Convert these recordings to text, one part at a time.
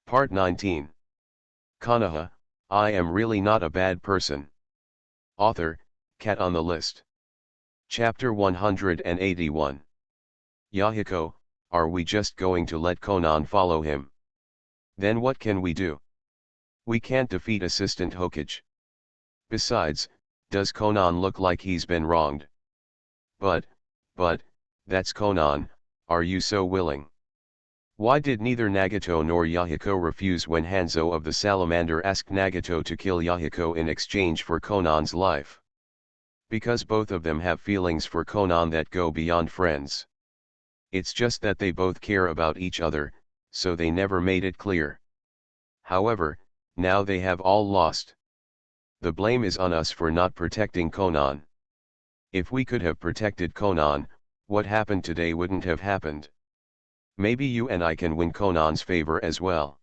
Part 19. Konoha, I am really not a bad person. Author, Cat on the List. Chapter 181. Yahiko, are we just going to let Konan follow him? Then what can we do? We can't defeat Assistant Hokage. Besides, does Konan look like he's been wronged? But, that's Konan, are you so willing? Why did neither Nagato nor Yahiko refuse when Hanzo of the Salamander asked Nagato to kill Yahiko in exchange for Konan's life? Because both of them have feelings for Konan that go beyond friends. It's just that they both care about each other, so they never made it clear. However, now they have all lost. The blame is on us for not protecting Konan. If we could have protected Konan, what happened today wouldn't have happened. Maybe you and I can win Konan's favor as well.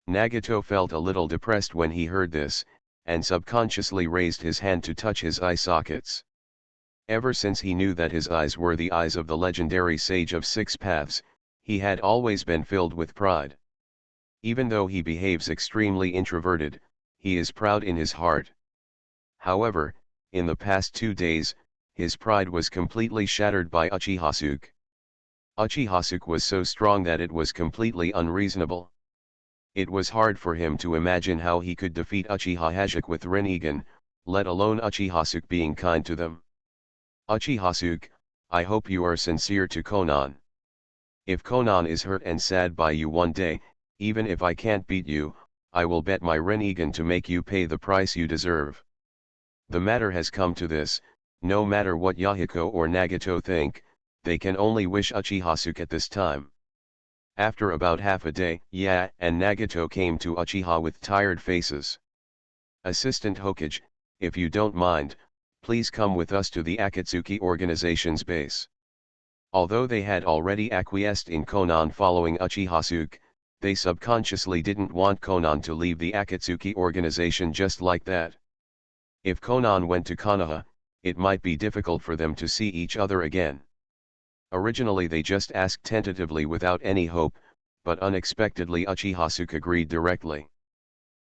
Nagato felt a little depressed when he heard this, and subconsciously raised his hand to touch his eye sockets. Ever since he knew that his eyes were the eyes of the legendary Sage of Six Paths, he had always been filled with pride. Even though he behaves extremely introverted, he is proud in his heart. However, in the past 2 days, his pride was completely shattered by Uchiha. Uchiha was so strong that it was completely unreasonable. It was hard for him to imagine how he could defeat Uchiha with Rinnegan, let alone Uchiha being kind to them. Uchiha, I hope you are sincere to Konan. If Konan is hurt and sad by you one day, even if I can't beat you, I will bet my Rinnegan to make you pay the price you deserve. The matter has come to this, no matter what Yahiko or Nagato think, they can only wish Uchiha at this time. After about half a day, and Nagato came to Uchiha with tired faces. Assistant Hokage, if you don't mind, please come with us to the Akatsuki organization's base. Although they had already acquiesced in Konan following Uchiha, they subconsciously didn't want Konan to leave the Akatsuki organization just like that. If Konan went to Konoha, it might be difficult for them to see each other again. Originally they just asked tentatively without any hope, but unexpectedly Uchiha agreed directly.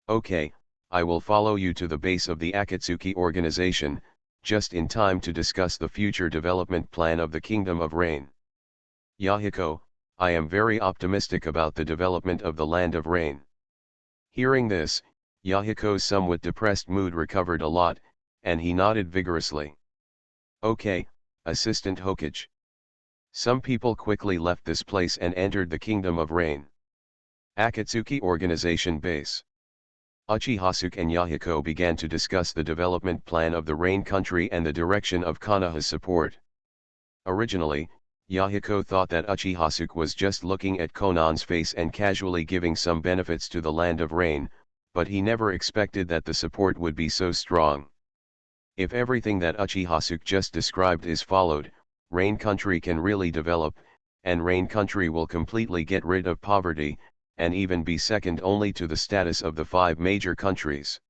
Okay, I will follow you to the base of the Akatsuki organization, just in time to discuss the future development plan of the Kingdom of Rain. Yahiko, I am very optimistic about the development of the Land of Rain. Hearing this, Yahiko's somewhat depressed mood recovered a lot, and he nodded vigorously. Okay, Assistant Hokage. Some people quickly left this place and entered the Kingdom of Rain. Akatsuki Organization Base. Uchiha and Yahiko began to discuss the development plan of the Rain Country and the direction of Konoha's support. Originally, Yahiko thought that Uchiha was just looking at Konan's face and casually giving some benefits to the Land of Rain, but he never expected that the support would be so strong. If everything that Uchiha just described is followed, Rain Country can really develop, and Rain Country will completely get rid of poverty, and even be second only to the status of the 5 major countries.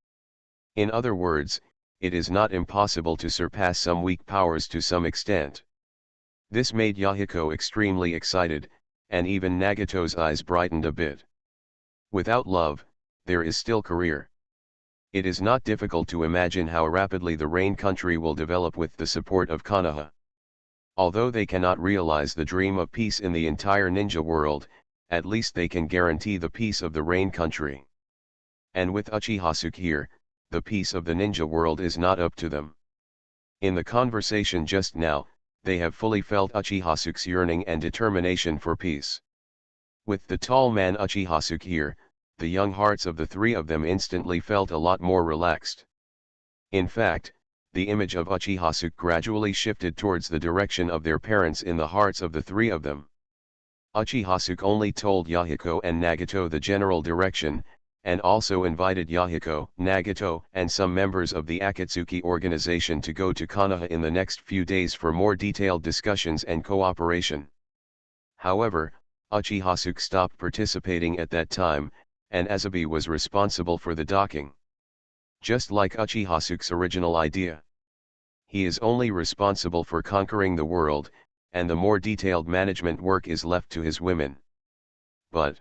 In other words, it is not impossible to surpass some weak powers to some extent. This made Yahiko extremely excited, and even Nagato's eyes brightened a bit. Without love, there is still career. It is not difficult to imagine how rapidly the Rain Country will develop with the support of Konoha. Although they cannot realize the dream of peace in the entire ninja world, at least they can guarantee the peace of the Rain Country. And with Uchiha here, the peace of the ninja world is not up to them. In the conversation just now, they have fully felt Uchiha's yearning and determination for peace. With the tall man Uchiha here, the young hearts of the 3 of them instantly felt a lot more relaxed. In fact, the image of Uchiha gradually shifted towards the direction of their parents in the hearts of the 3 of them. Uchiha only told Yahiko and Nagato the general direction, and also invited Yahiko, Nagato, and some members of the Akatsuki organization to go to Konoha in the next few days for more detailed discussions and cooperation. However, Uchiha stopped participating at that time, and Azabi was responsible for the docking. Just like Uchiha's original idea. He is only responsible for conquering the world, and the more detailed management work is left to his women. But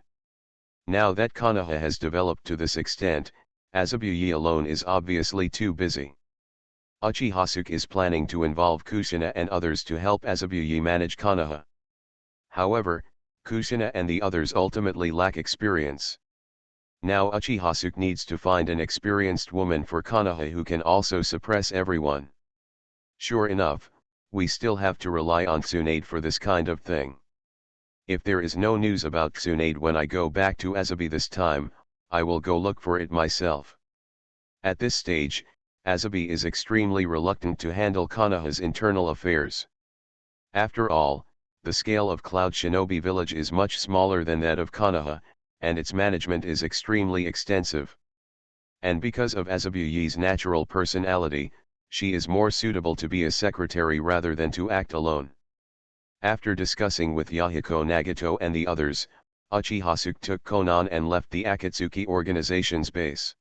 Now that Konoha has developed to this extent, Azabuye alone is obviously too busy. Uchihasuke is planning to involve Kushina and others to help Azabuye manage Konoha. However, Kushina and the others ultimately lack experience. Now Uchihasuke needs to find an experienced woman for Konoha who can also suppress everyone. Sure enough, we still have to rely on Tsunade for this kind of thing. If there is no news about Tsunade when I go back to Azabi this time, I will go look for it myself. At this stage, Azabi is extremely reluctant to handle Konoha's internal affairs. After all, the scale of Cloud Shinobi Village is much smaller than that of Konoha, and its management is extremely extensive. And because of Azabuye's natural personality, she is more suitable to be a secretary rather than to act alone. After discussing with Yahiko Nagato and the others, Uchihasuke took Konan and left the Akatsuki organization's base.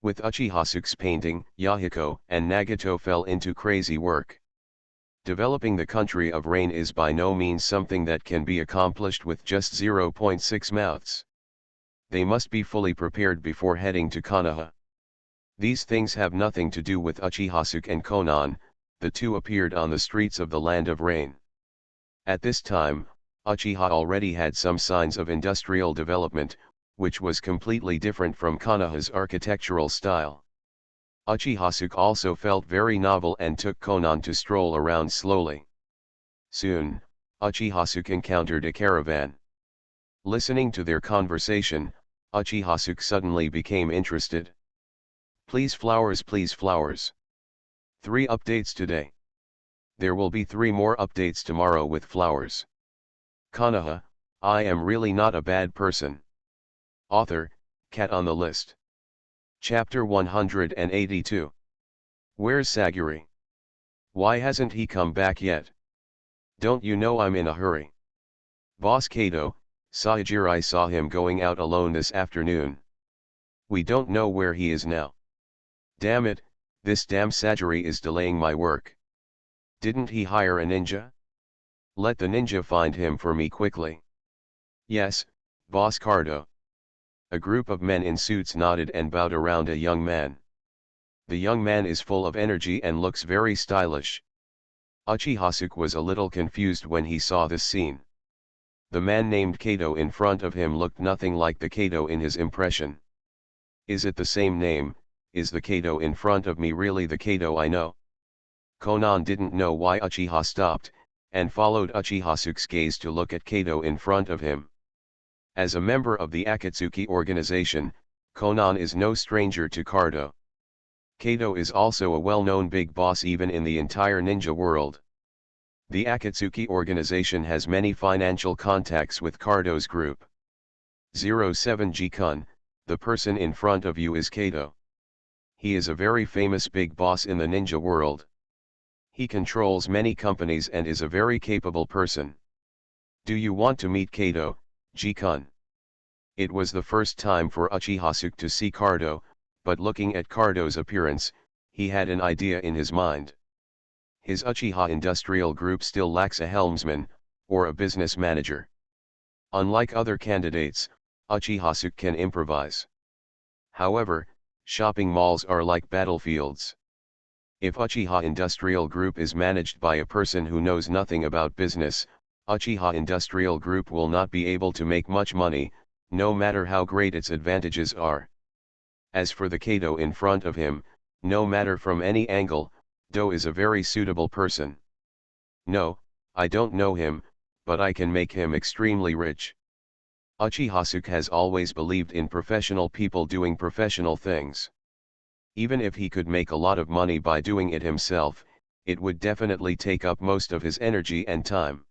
With Uchihasuke's painting, Yahiko and Nagato fell into crazy work. Developing the country of rain is by no means something that can be accomplished with just 0.6 mouths. They must be fully prepared before heading to Konoha. These things have nothing to do with Uchihasuke and Konan, the two appeared on the streets of the land of rain. At this time, Uchiha already had some signs of industrial development, which was completely different from Konoha's architectural style. Uchihasuke also felt very novel and took Konan to stroll around slowly. Soon, Uchihasuke encountered a caravan. Listening to their conversation, Uchihasuke suddenly became interested. Please flowers, please flowers. 3 updates today. There will be 3 more updates tomorrow with flowers. Konoha, I am really not a bad person. Author, Cat on the List. Chapter 182. Where's Sagiri? Why hasn't he come back yet? Don't you know I'm in a hurry? Boss Kato, Saijiri saw him going out alone this afternoon. We don't know where he is now. Damn it, this damn Sagiri is delaying my work. Didn't he hire a ninja? Let the ninja find him for me quickly. Yes, Boss Cardo. A group of men in suits nodded and bowed around a young man. The young man is full of energy and looks very stylish. Uchihasuke was a little confused when he saw this scene. The man named Kato in front of him looked nothing like the Kato in his impression. Is it the same name? Is the Kato in front of me really the Kato I know? Konan didn't know why Uchiha stopped, and followed Uchihasuke's gaze to look at Kato in front of him. As a member of the Akatsuki organization, Konan is no stranger to Cardo. Kato is also a well-known big boss even in the entire ninja world. The Akatsuki organization has many financial contacts with Cardo's group. 07G-kun, the person in front of you is Kato. He is a very famous big boss in the ninja world. He controls many companies and is a very capable person. Do you want to meet Kato, G-kun? It was the first time for Uchihasuke to see Cardo, but looking at Cardo's appearance, he had an idea in his mind. His Uchiha Industrial Group still lacks a helmsman, or a business manager. Unlike other candidates, Uchihasuke can improvise. However, shopping malls are like battlefields. If Uchiha Industrial Group is managed by a person who knows nothing about business, Uchiha Industrial Group will not be able to make much money, no matter how great its advantages are. As for the Kato in front of him, no matter from any angle, Do is a very suitable person. No, I don't know him, but I can make him extremely rich. Uchihasuke has always believed in professional people doing professional things. Even if he could make a lot of money by doing it himself, it would definitely take up most of his energy and time.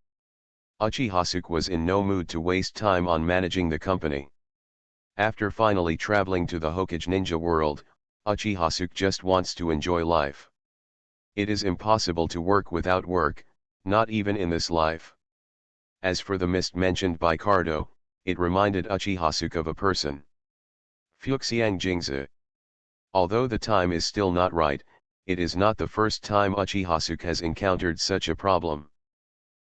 Uchihasuke was in no mood to waste time on managing the company. After finally traveling to the Hokage ninja world, Uchihasuke just wants to enjoy life. It is impossible to work without work, not even in this life. As for the mist mentioned by Cardo, it reminded Uchihasuke of a person. Fuxiang Jingzi. Although the time is still not right, it is not the first time Uchihasuke has encountered such a problem.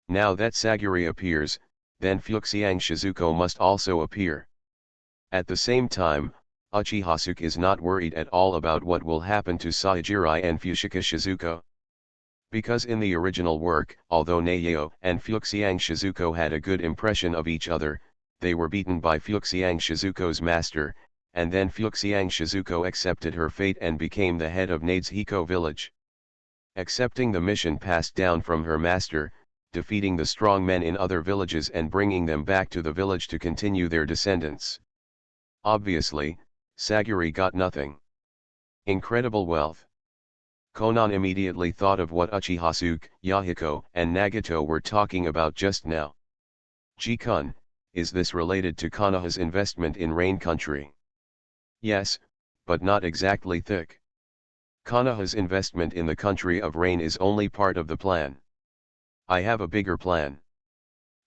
Now that Sagiri appears, then Fuxiang Shizuko must also appear. At the same time, Uchihasuke is not worried at all about what will happen to Saijirai and Fushika Shizuko. Because in the original work, although Nayao and Fuxiang Shizuko had a good impression of each other, they were beaten by Fuxiang Shizuko's master, and then Fuxiang Shizuko accepted her fate and became the head of Nadeshiko village. Accepting the mission passed down from her master, defeating the strong men in other villages and bringing them back to the village to continue their descendants. Obviously, Saguri got nothing. Incredible wealth. Konan immediately thought of what Uchihasuke, Yahiko, and Nagato were talking about just now. Ji-kun, is this related to Konoha's investment in Rain Country? Yes, but not exactly thick. Konoha's investment in the country of Rain is only part of the plan. I have a bigger plan.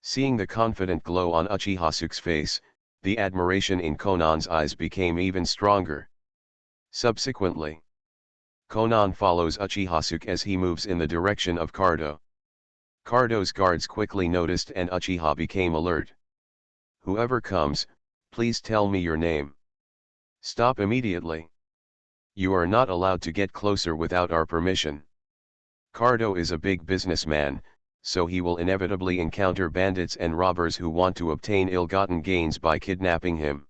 Seeing the confident glow on Uchihasuke's face, the admiration in Konan's eyes became even stronger. Subsequently, Konan follows Uchihasuke as he moves in the direction of Cardo. Cardo's guards quickly noticed and Uchiha became alert. Whoever comes, please tell me your name. Stop immediately. You are not allowed to get closer without our permission. Cardo is a big businessman, so he will inevitably encounter bandits and robbers who want to obtain ill-gotten gains by kidnapping him.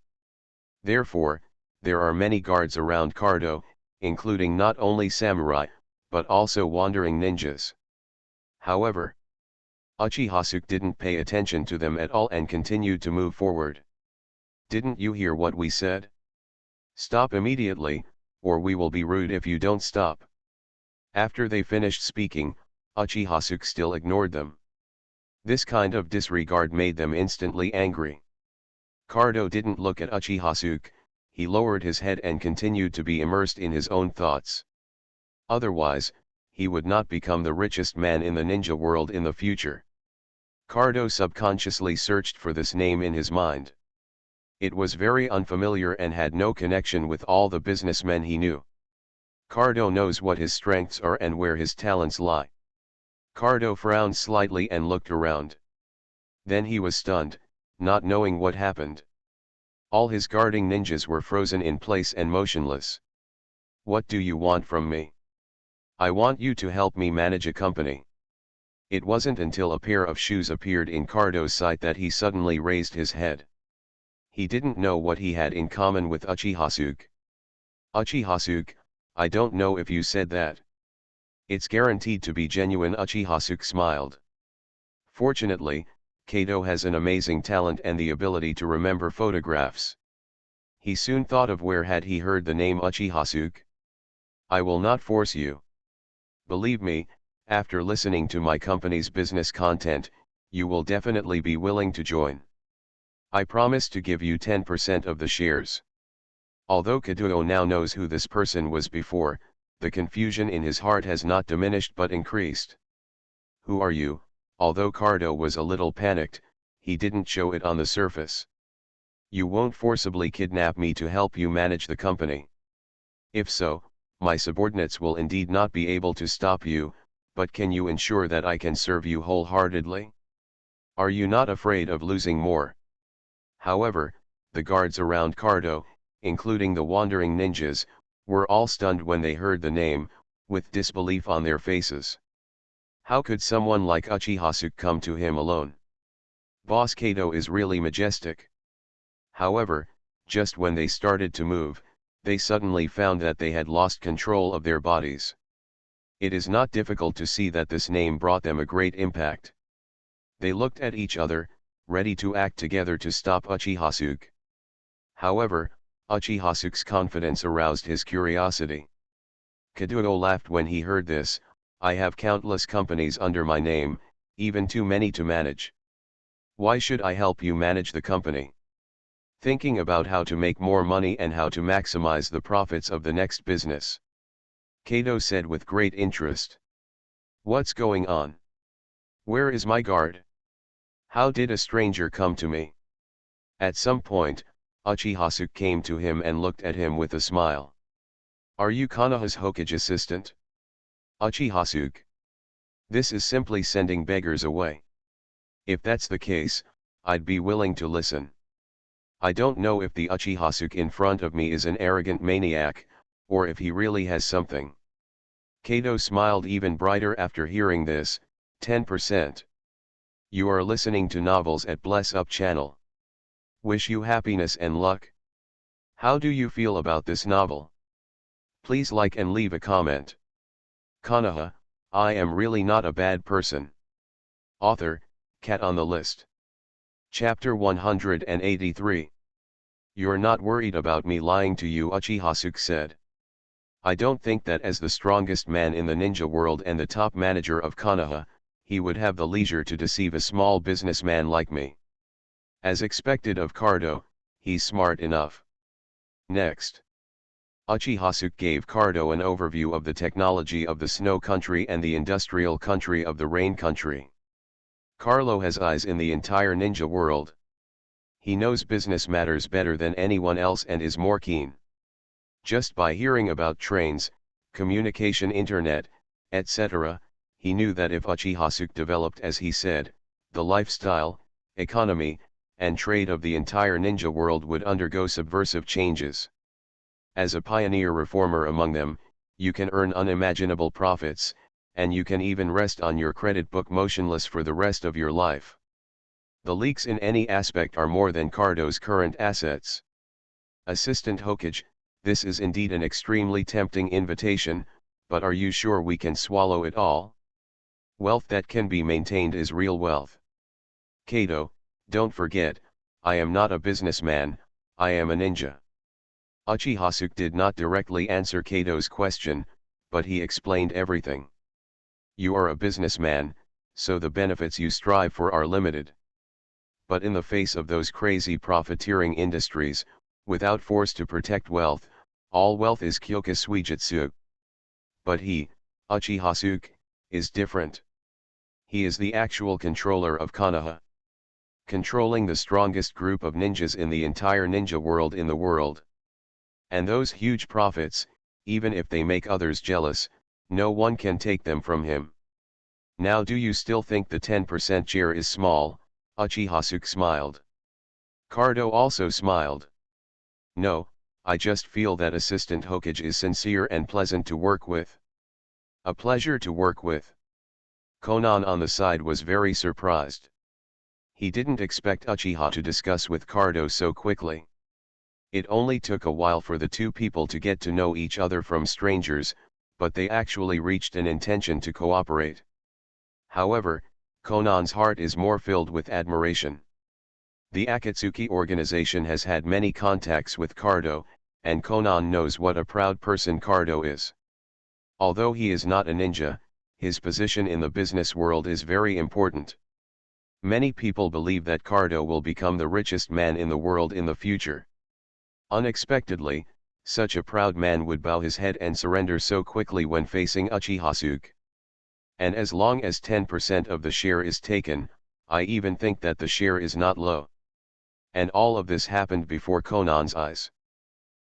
Therefore, there are many guards around Cardo, including not only samurai, but also wandering ninjas. However, Uchihasuke didn't pay attention to them at all and continued to move forward. Didn't you hear what we said? Stop immediately, or we will be rude if you don't stop. After they finished speaking, Uchihasuke still ignored them. This kind of disregard made them instantly angry. Cardo didn't look at Uchihasuke, he lowered his head and continued to be immersed in his own thoughts. Otherwise, he would not become the richest man in the ninja world in the future. Cardo subconsciously searched for this name in his mind. It was very unfamiliar and had no connection with all the businessmen he knew. Cardo knows what his strengths are and where his talents lie. Cardo frowned slightly and looked around. Then he was stunned, not knowing what happened. All his guarding ninjas were frozen in place and motionless. What do you want from me? I want you to help me manage a company. It wasn't until a pair of shoes appeared in Cardo's sight that he suddenly raised his head. He didn't know what he had in common with Uchihasuke. Uchihasuke, I don't know if you said that. It's guaranteed to be genuine. Uchihasuke smiled. Fortunately, Kato has an amazing talent and the ability to remember photographs. He soon thought of where had he heard the name Uchihasuke. I will not force you. Believe me, after listening to my company's business content, you will definitely be willing to join. I promise to give you 10% of the shares. Although Kaduo now knows who this person was before, the confusion in his heart has not diminished but increased. Who are you? Although Cardo was a little panicked, he didn't show it on the surface. You won't forcibly kidnap me to help you manage the company. If so, my subordinates will indeed not be able to stop you, but can you ensure that I can serve you wholeheartedly? Are you not afraid of losing more? However, the guards around Cardo, including the wandering ninjas, were all stunned when they heard the name, with disbelief on their faces. How could someone like Uchihasuke come to him alone? Boss Kato is really majestic. However, just when they started to move, they suddenly found that they had lost control of their bodies. It is not difficult to see that this name brought them a great impact. They looked at each other, ready to act together to stop Uchihasuke. However, Uchihasuke's confidence aroused his curiosity. Kaduo laughed when he heard this. I have countless companies under my name, even too many to manage. Why should I help you manage the company? Thinking about how to make more money and how to maximize the profits of the next business. Kato said with great interest. What's going on? Where is my guard? How did a stranger come to me? At some point, Uchihasuke came to him and looked at him with a smile. Are you Konoha's Hokage assistant? Uchihasuke. This is simply sending beggars away. If that's the case, I'd be willing to listen. I don't know if the Uchihasuke in front of me is an arrogant maniac, or if he really has something. Kato smiled even brighter after hearing this. 10%. You are listening to Novels at Bless Up channel. Wish you happiness and luck. How do you feel about this novel? Please like and leave a comment. Konoha, I am really not a bad person. Author, Cat on the List. Chapter 183. You're not worried about me lying to you, Uchihasuke said. I don't think that as the strongest man in the ninja world and the top manager of Konoha, he would have the leisure to deceive a small businessman like me. As expected of Cardo, he's smart enough. Next. Uchihasuke gave Cardo an overview of the technology of the snow country and the industrial country of the rain country. Carlo has eyes in the entire ninja world. He knows business matters better than anyone else and is more keen. Just by hearing about trains, communication, internet, etc., he knew that if Uchihasuke developed, as he said, the lifestyle, economy, and trade of the entire ninja world would undergo subversive changes. As a pioneer reformer among them, you can earn unimaginable profits, and you can even rest on your credit book motionless for the rest of your life. The leaks in any aspect are more than Cardo's current assets. Assistant Hokage, this is indeed an extremely tempting invitation, but are you sure we can swallow it all? Wealth that can be maintained is real wealth. Kato, don't forget, I am not a businessman, I am a ninja. Uchihasuke did not directly answer Kato's question, but he explained everything. You are a businessman, so the benefits you strive for are limited. But in the face of those crazy profiteering industries, without force to protect wealth, all wealth is Kyoka Suijutsu. But he, Uchihasuke, is different. He is the actual controller of Konoha. Controlling the strongest group of ninjas in the entire ninja world in the world. And those huge profits, even if they make others jealous, no one can take them from him. Now do you still think the 10% share is small? Uchihasuke smiled. Cardo also smiled. No, I just feel that Assistant Hokage is sincere and pleasant to work with. A pleasure to work with. Konan on the side was very surprised. He didn't expect Uchiha to discuss with Cardo so quickly. It only took a while for the two people to get to know each other from strangers, but they actually reached an intention to cooperate. However, Konan's heart is more filled with admiration. The Akatsuki organization has had many contacts with Cardo, and Konan knows what a proud person Cardo is. Although he is not a ninja, his position in the business world is very important. Many people believe that Cardo will become the richest man in the world in the future. Unexpectedly, such a proud man would bow his head and surrender so quickly when facing Uchihasuke. And as long as 10% of the share is taken, I even think that the share is not low. And all of this happened before Konan's eyes.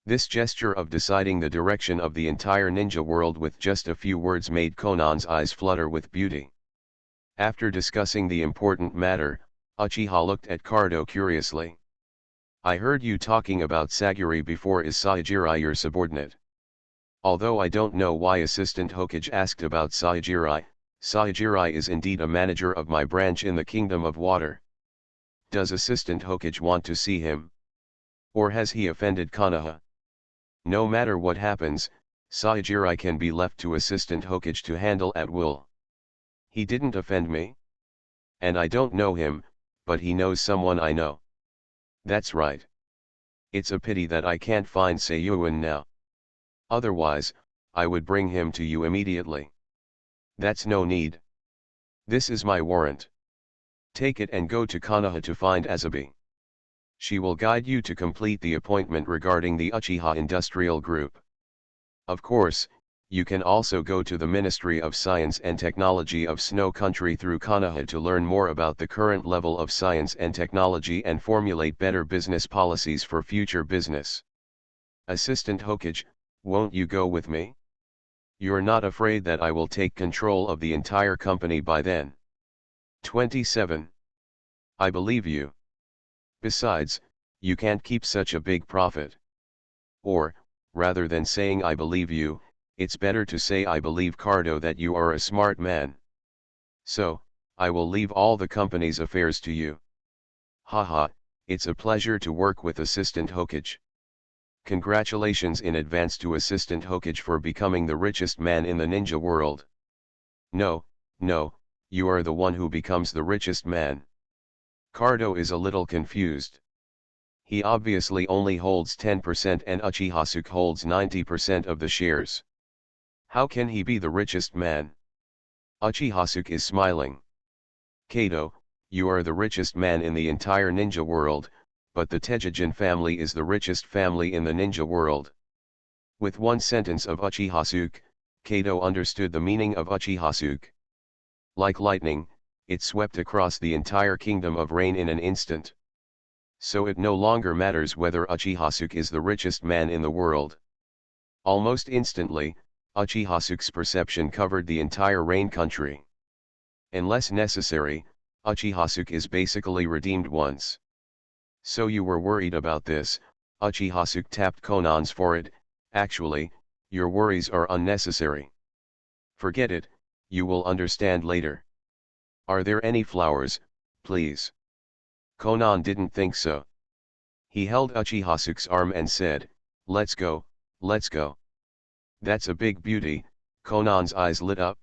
This gesture of deciding the direction of the entire ninja world with just a few words made Konan's eyes flutter with beauty. After discussing the important matter, Uchiha looked at Cardo curiously. I heard you talking about Sagiri before. Is Saijiri your subordinate? Although I don't know why Assistant Hokage asked about Saijiri, Saijiri is indeed a manager of my branch in the Kingdom of Water. Does Assistant Hokage want to see him? Or has he offended Konoha? No matter what happens, Saijiri can be left to Assistant Hokage to handle at will. He didn't offend me. And I don't know him, but he knows someone I know. That's right. It's a pity that I can't find Seiyuin now. Otherwise, I would bring him to you immediately. That's no need. This is my warrant. Take it and go to Konoha to find Azabi. She will guide you to complete the appointment regarding the Uchiha Industrial Group. Of course, you can also go to the Ministry of Science and Technology of Snow Country through Konoha to learn more about the current level of science and technology and formulate better business policies for future business. Assistant Hokage, won't you go with me? You're not afraid that I will take control of the entire company by then? 27. I believe you. Besides, You can't keep such a big profit. Or, rather than saying I believe you, it's better to say I believe Cardo that you are a smart man. So, I will leave all the company's affairs to you. Haha, it's a pleasure to work with Assistant Hokage. Congratulations in advance to Assistant Hokage for becoming the richest man in the ninja world. No, no, you are the one who becomes the richest man. Cardo is a little confused. He obviously only holds 10% and Uchiha holds 90% of the shares. How can he be the richest man? Uchiha is smiling. Kado, you are the richest man in the entire ninja world, but the Tejijin family is the richest family in the ninja world. With one sentence of Uchiha, Kado understood the meaning of Uchiha. Like lightning, it swept across the entire kingdom of rain in an instant. So it no longer matters whether Uchiha is the richest man in the world. Almost instantly, Uchiha perception covered the entire rain country. Unless necessary, Uchiha is basically redeemed once. So you were worried about this, Uchiha tapped Konan's forehead. Actually, your worries are unnecessary. Forget it, you will understand later. Are there any flowers, please? Konan didn't think so. He held Uchiha arm and said, let's go, let's go. That's a big beauty, Konan's eyes lit up.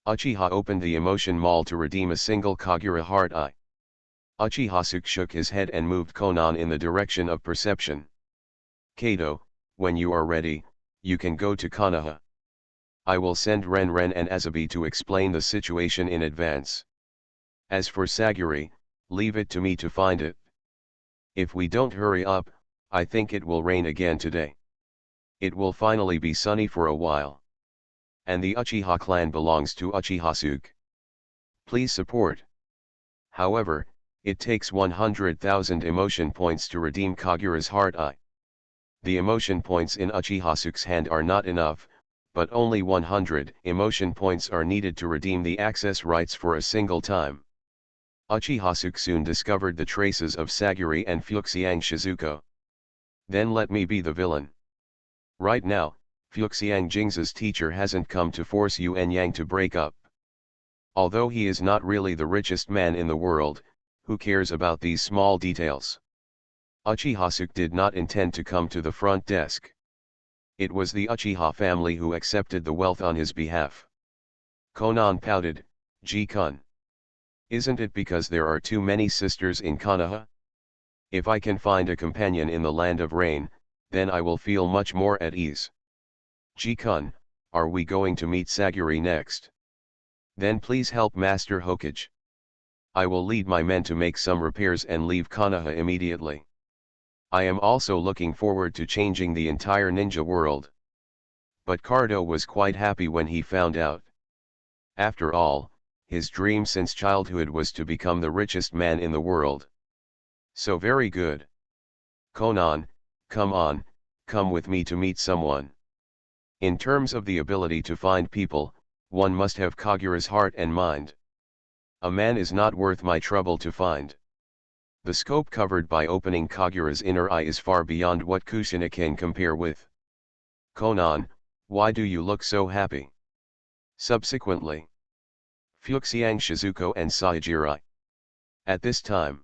Uchiha opened the emotion mall to redeem a single Kagura heart eye. Uchiha shook his head and moved Konan in the direction of perception. Kado, when you are ready, you can go to Konoha. I will send Ren and Azabi to explain the situation in advance. As for Saguri, leave it to me to find it. If we don't hurry up, I think it will rain again today. It will finally be sunny for a while. And the Uchiha clan belongs to Uchiha. Please support. However, it takes 100,000 emotion points to redeem Kagura's heart eye. The emotion points in Uchiha hand are not enough, but only 100 emotion points are needed to redeem the access rights for a single time. Uchiha soon discovered the traces of Saguri and Fuxiang Shizuko. Then let me be the villain. Right now, Fuxiang Jing's teacher hasn't come to force Yuan Yang to break up. Although he is not really the richest man in the world, who cares about these small details? Uchiha did not intend to come to the front desk. It was the Uchiha family who accepted the wealth on his behalf. Konan pouted, Ji-kun. Isn't it because there are too many sisters in Konoha? If I can find a companion in the land of rain, then I will feel much more at ease. Ji-kun, are we going to meet Saguri next? Then please help Master Hokage. I will lead my men to make some repairs and leave Konoha immediately. I am also looking forward to changing the entire ninja world. But Cardo was quite happy when he found out. After all, his dream since childhood was to become the richest man in the world. So very good. Konan, come on, come with me to meet someone. In terms of the ability to find people, one must have Kagura's heart and mind. A man is not worth my trouble to find. The scope covered by opening Kagura's inner eye is far beyond what Kushina can compare with. Konan, why do you look so happy? Subsequently, Fuxiang Shizuko and Saijiri. At this time,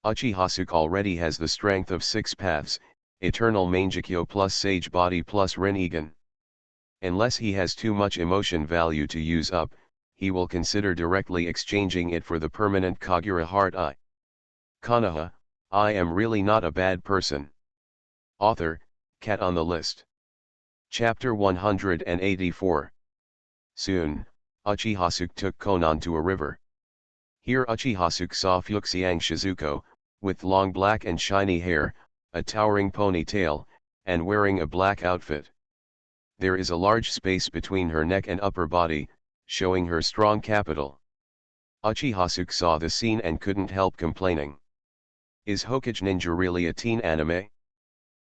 Uchiha already has the strength of 6 paths, Eternal Mangekyo plus Sage Body plus Rinnegan. Unless he has too much emotion value to use up, he will consider directly exchanging it for the permanent Kagura heart eye. Konoha, I am really not a bad person. Author, Cat on the List. Chapter 184. Soon, Uchiha took Konan to a river. Here Uchiha saw Fuxiang Shizuko, with long black and shiny hair, a towering ponytail, and wearing a black outfit. There is a large space between her neck and upper body, showing her strong capital. Uchiha saw the scene and couldn't help complaining. Is Hokage Ninja really a teen anime?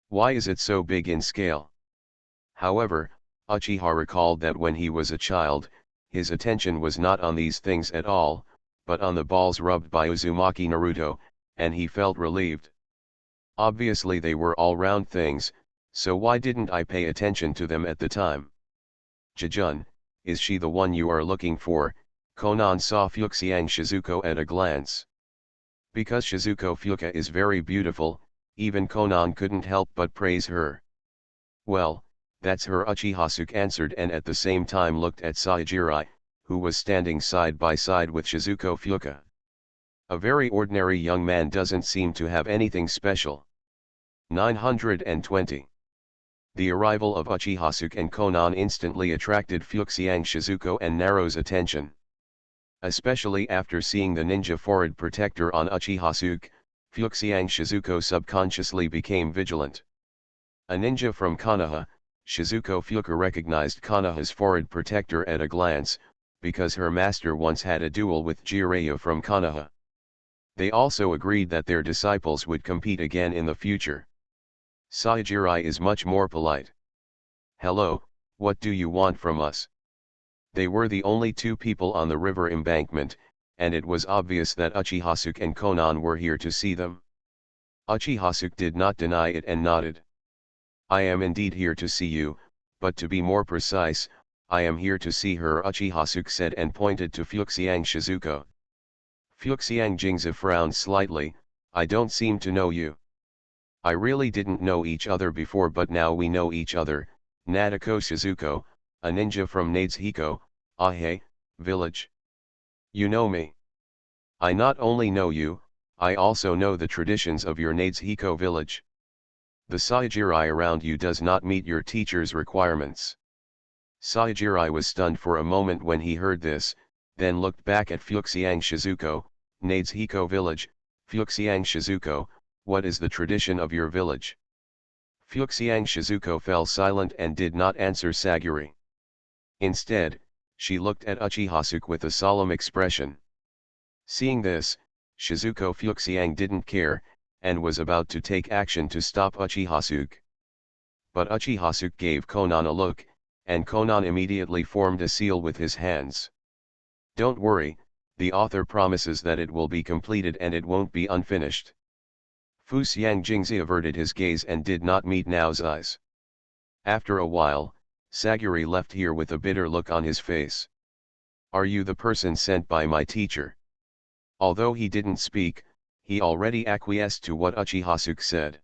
Why is it so big in scale? However, Uchiha recalled that when he was a child, his attention was not on these things at all, but on the balls rubbed by Uzumaki Naruto, and he felt relieved. Obviously they were all round things, so why didn't I pay attention to them at the time? Jejun, is she the one you are looking for? Konan saw Fuxiang Shizuko at a glance. Because Shizuko Fuka is very beautiful, even Konan couldn't help but praise her. Well, that's her, Uchihasuke answered, and at the same time looked at Sajirai, who was standing side by side with Shizuko Fuka. A very ordinary young man doesn't seem to have anything special. 920. The arrival of Uchihasuke and Konan instantly attracted Fuxiang Shizuko and Naro's attention. Especially after seeing the ninja forehead protector on Uchihasuke, Fuxiang Shizuko subconsciously became vigilant. A ninja from Konoha, Shizuko Fuka recognized Konoha's forehead protector at a glance, because her master once had a duel with Jiraiya from Konoha. They also agreed that their disciples would compete again in the future. Sajirai is much more polite. "Hello, what do you want from us?" They were the only two people on the river embankment, and it was obvious that Uchihasuke and Konan were here to see them. Uchihasuke did not deny it and nodded. "I am indeed here to see you, but to be more precise, I am here to see her," Uchihasuke said and pointed to Fuxiang Shizuko. Fuxiang Jingzi frowned slightly. "I don't seem to know you." "I really didn't know each other before, but now we know each other." Nadeko Shizuko, a ninja from Nadeshiko, Ahe, village. "You know me." "I not only know you, I also know the traditions of your Nadeshiko village. The Sajirai around you does not meet your teacher's requirements." Sajirai was stunned for a moment when he heard this, then looked back at Fuxiang Shizuko. "Nadeshiko village, Fuxiang Shizuko, what is the tradition of your village?" Fuxiang Shizuko fell silent and did not answer Sagiri. Instead, she looked at Uchihasuke with a solemn expression. Seeing this, Shizuko Fuxiang didn't care, and was about to take action to stop Uchihasuke. But Uchihasuke gave Konan a look, and Konan immediately formed a seal with his hands. "Don't worry, the author promises that it will be completed and it won't be unfinished." Fuxiang Jingzi averted his gaze and did not meet Nao's eyes. After a while, Sagiri left here with a bitter look on his face. "Are you the person sent by my teacher?" Although he didn't speak, he already acquiesced to what Uchihasuke said.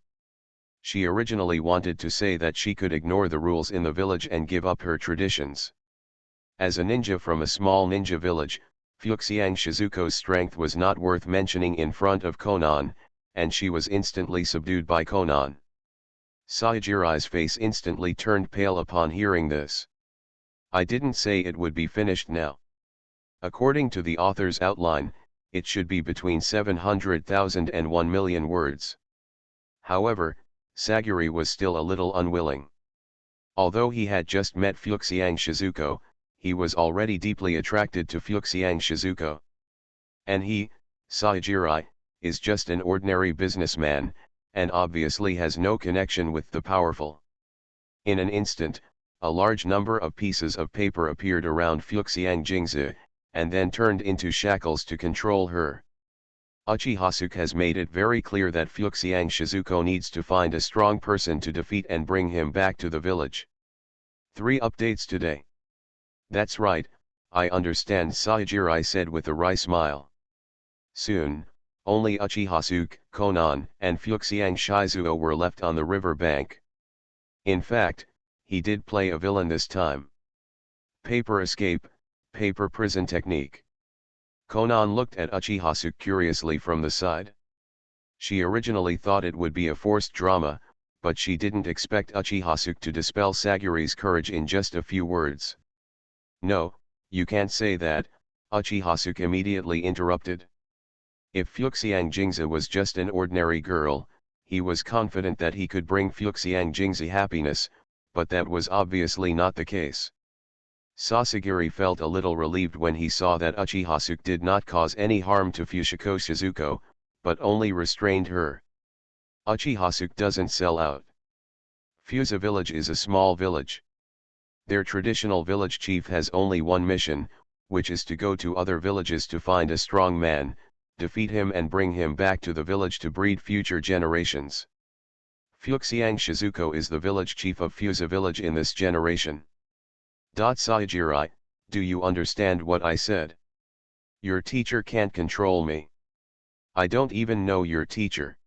She originally wanted to say that she could ignore the rules in the village and give up her traditions. As a ninja from a small ninja village, Fuxiang Shizuko's strength was not worth mentioning in front of Konan, and she was instantly subdued by Konan. Saijirai's face instantly turned pale upon hearing this. "I didn't say it would be finished now. According to the author's outline, it should be between 700,000 and 1 million words." However, Sagiri was still a little unwilling. Although he had just met Fuxiang Shizuko, he was already deeply attracted to Fuxiang Shizuko. And he, Sajirai, is just an ordinary businessman, and obviously has no connection with the powerful. In an instant, a large number of pieces of paper appeared around Fuxiang Jingzi, and then turned into shackles to control her. Uchihasuke has made it very clear that Fuxiang Shizuko needs to find a strong person to defeat and bring him back to the village. 3 updates today. "That's right, I understand," Sajirai said with a wry smile. Soon, only Uchihasuke, Konan, and Fuxiang Shizuo were left on the river bank. In fact, he did play a villain this time. Paper escape, paper prison technique. Konan looked at Uchihasuke curiously from the side. She originally thought it would be a forced drama, but she didn't expect Uchihasuke to dispel Sagiri's courage in just a few words. "No, you can't say that," Uchihasuke immediately interrupted. If Fuxiang Jingzi was just an ordinary girl, he was confident that he could bring Fuxiang Jingzi happiness, but that was obviously not the case. Sasagiri felt a little relieved when he saw that Uchihasuke did not cause any harm to Fushiko Shizuko, but only restrained her. Uchihasuke doesn't sell out. Fusa village is a small village. Their traditional village chief has only one mission, which is to go to other villages to find a strong man, defeat him and bring him back to the village to breed future generations. Fuxiang Shizuko is the village chief of Fusa village in this generation. Saijirai, do you understand what I said? Your teacher can't control me. I don't even know your teacher.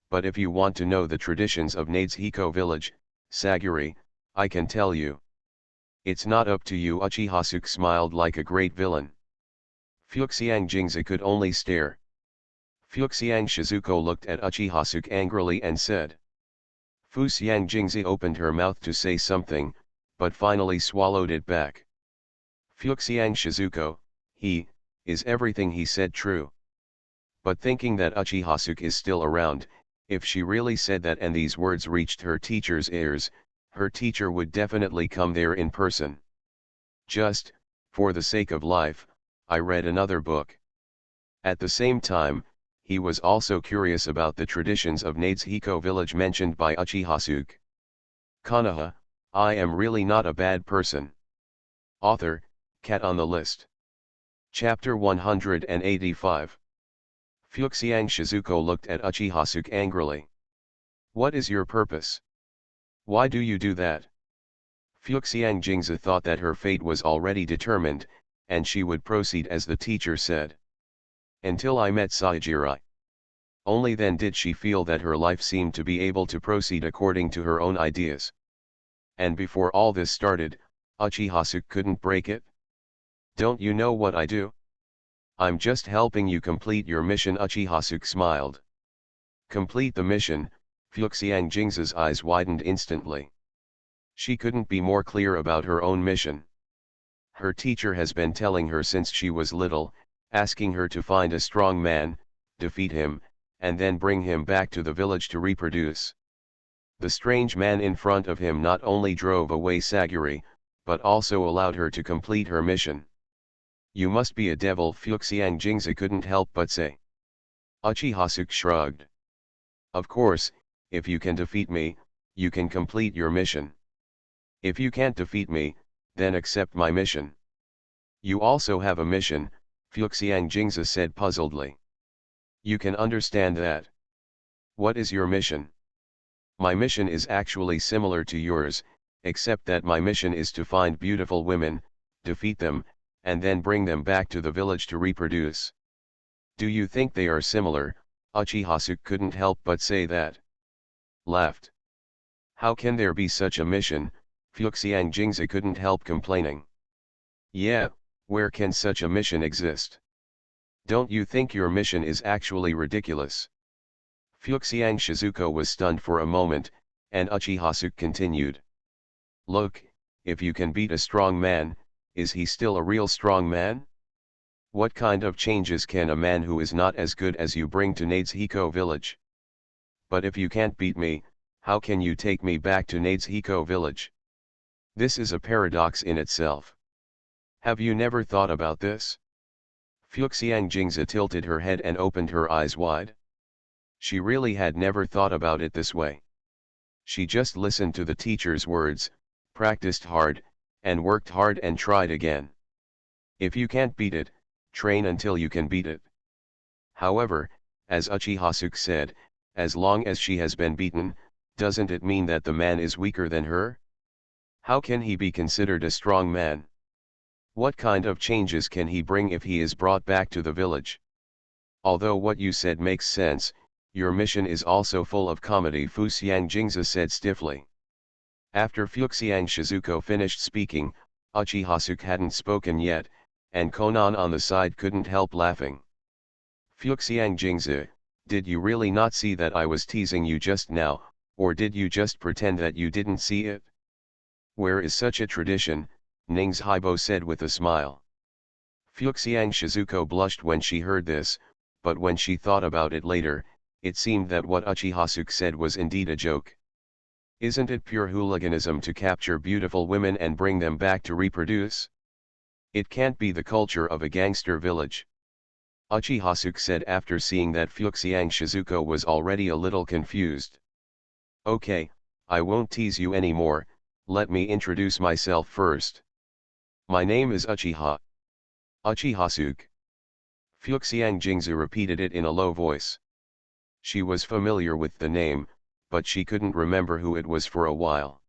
But if you want to know the traditions of Nadeshiko village, Sagiri, I can tell you. It's not up to you. Uchihasuke smiled like a great villain. Fuxiang Jingzi could only stare. Fuxiang Shizuko looked at Uchihasuke angrily and said. Fuxiang Jingzi opened her mouth to say something, but finally swallowed it back. Fuxiang Shizuko, is everything he said true? But thinking that Uchihasuke is still around, if she really said that and these words reached her teacher's ears, her teacher would definitely come there in person. Just, for the sake of life, I read another book. At the same time, he was also curious about the traditions of Nadeshiko village mentioned by Uchihasuke. Konoha, I am really not a bad person. Author, Cat on the List. Chapter 185. Fuxiang Shizuko looked at Uchihasuke angrily. What is your purpose? Why do you do that? Fuxiang Jingzi thought that her fate was already determined, and she would proceed as the teacher said. Until I met Saijirai. Only then did she feel that her life seemed to be able to proceed according to her own ideas. And before all this started, Uchihasuke couldn't break it. Don't you know what I do? I'm just helping you complete your mission. Uchihasuke smiled. Complete the mission. Fuxiang Jingzi's eyes widened instantly. She couldn't be more clear about her own mission. Her teacher has been telling her since she was little, asking her to find a strong man, defeat him, and then bring him back to the village to reproduce. The strange man in front of him not only drove away Sagiri, but also allowed her to complete her mission. You must be a devil, Fuxiang Jingzi couldn't help but say. Uchihasuke shrugged. Of course, if you can defeat me, you can complete your mission. If you can't defeat me, then accept my mission. You also have a mission, Fuxiang Jingzi said puzzledly. You can understand that. What is your mission? My mission is actually similar to yours, except that my mission is to find beautiful women, defeat them, and then bring them back to the village to reproduce. Do you think they are similar? Uchihasuke couldn't help but say that. Laughed. How can there be such a mission? Fuxiang Jingzi couldn't help complaining. Yeah, where can such a mission exist? Don't you think your mission is actually ridiculous? Fuxiang Shizuko was stunned for a moment, and Uchihasuke continued. Look, if you can beat a strong man, is he still a real strong man? What kind of changes can a man who is not as good as you bring to Nadeshiko village? But if you can't beat me, how can you take me back to Nadeshiko village? This is a paradox in itself. Have you never thought about this? Fuxiang Jingzi tilted her head and opened her eyes wide. She really had never thought about it this way. She just listened to the teacher's words, practiced hard, and worked hard and tried again. If you can't beat it, train until you can beat it. However, as Uchihasuke said, as long as she has been beaten, doesn't it mean that the man is weaker than her? How can he be considered a strong man? What kind of changes can he bring if he is brought back to the village? Although what you said makes sense, your mission is also full of comedy, Fuxiang Jingzi said stiffly. After Fuxiang Shizuko finished speaking, Uchihasuke hadn't spoken yet, and Konan on the side couldn't help laughing. Fuxiang Jingzi, did you really not see that I was teasing you just now, or did you just pretend that you didn't see it? Where is such a tradition? Ning's Haibo said with a smile. Fuxiang Shizuko blushed when she heard this, but when she thought about it later, it seemed that what Uchihasuke said was indeed a joke. Isn't it pure hooliganism to capture beautiful women and bring them back to reproduce? It can't be the culture of a gangster village. Uchihasuke said after seeing that Fuxiang Shizuko was already a little confused. Okay, I won't tease you anymore, let me introduce myself first. My name is Uchiha. Uchihasuke. Fuxiang Jingzi repeated it in a low voice. She was familiar with the name, but she couldn't remember who it was for a while.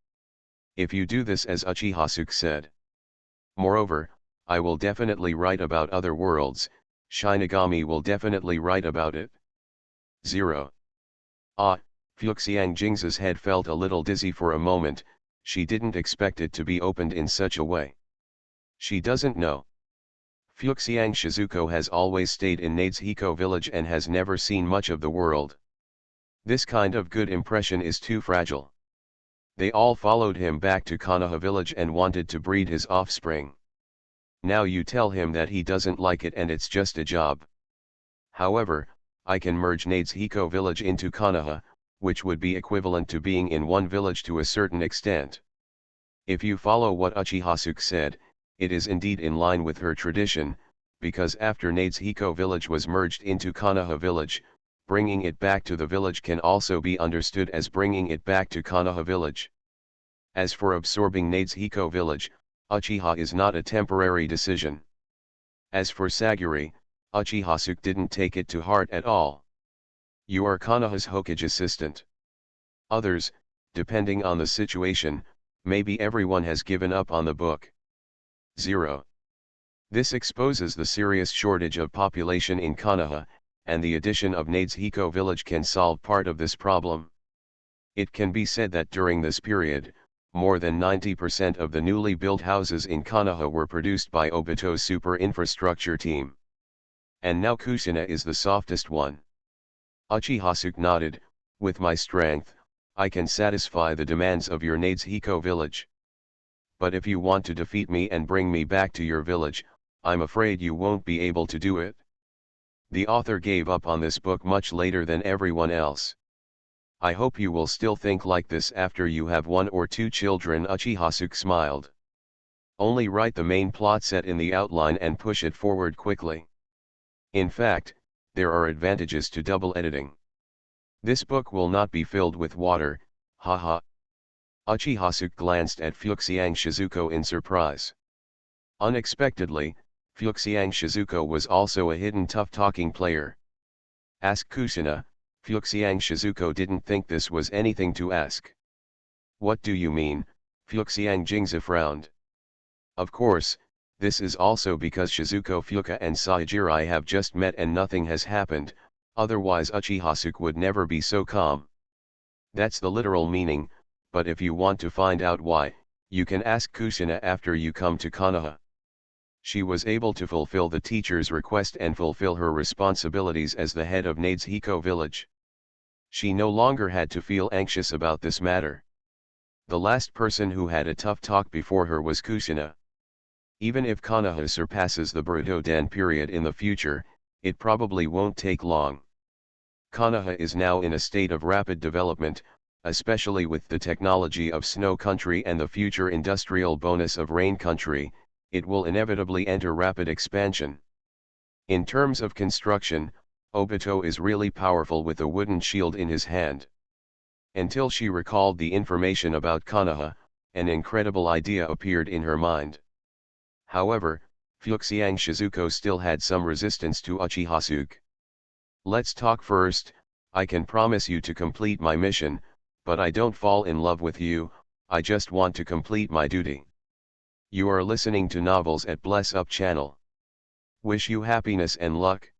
If you do this as Uchihasuke said. Moreover, I will definitely write about other worlds, Shinigami will definitely write about it. 0. Ah, Fuxiang Jing's head felt a little dizzy for a moment, she didn't expect it to be opened in such a way. She doesn't know. Fuxiang Shizuko has always stayed in Nadeshiko village and has never seen much of the world. This kind of good impression is too fragile. They all followed him back to Konoha village and wanted to breed his offspring. Now you tell him that he doesn't like it and it's just a job. However, I can merge Nadeshiko village into Konoha, which would be equivalent to being in one village to a certain extent. If you follow what Uchihasuke said, it is indeed in line with her tradition, because after Nadeshiko village was merged into Konoha village, bringing it back to the village can also be understood as bringing it back to Konoha village. As for absorbing Nadeshiko village, Uchiha is not a temporary decision. As for Sagiri, Uchihasuke didn't take it to heart at all. You are Konoha's Hokage assistant. Others, depending on the situation, maybe everyone has given up on the book. 0. This exposes the serious shortage of population in Konoha, and the addition of Nadeshiko village can solve part of this problem. It can be said that during this period, more than 90% of the newly built houses in Konoha were produced by Obito's super infrastructure team. And now Kushina is the softest one. Uchihasuke nodded, with my strength, I can satisfy the demands of your Nadeshiko village. But if you want to defeat me and bring me back to your village, I'm afraid you won't be able to do it. The author gave up on this book much later than everyone else. I hope you will still think like this after you have 1 or 2 children. Uchihasuke smiled. Only write the main plot set in the outline and push it forward quickly. In fact, there are advantages to double editing. This book will not be filled with water, haha. Uchihasuke glanced at Fuxiang Shizuko in surprise. Unexpectedly, Fuxiang Shizuko was also a hidden tough-talking player. Ask Kushina. Fuxiang Shizuko didn't think this was anything to ask. What do you mean? Fuxiang Jingzi frowned. Of course, this is also because Shizuko Fuka and Saijiri have just met and nothing has happened, otherwise Uchihasuke would never be so calm. That's the literal meaning, but if you want to find out why, you can ask Kushina after you come to Konoha. She was able to fulfill the teacher's request and fulfill her responsibilities as the head of Nadeshiko village. She no longer had to feel anxious about this matter. The last person who had a tough talk before her was Kushina. Even if Konoha surpasses the Butoden period in the future, it probably won't take long. Konoha is now in a state of rapid development, especially with the technology of Snow Country and the future industrial bonus of Rain Country, it will inevitably enter rapid expansion. In terms of construction, Obito is really powerful with a wooden shield in his hand. Until she recalled the information about Konoha, an incredible idea appeared in her mind. However, Fuxiang Shizuko still had some resistance to Uchihasuke. Let's talk first. I can promise you to complete my mission, but I don't fall in love with you, I just want to complete my duty. You are listening to Novels at Bless Up channel. Wish you happiness and luck.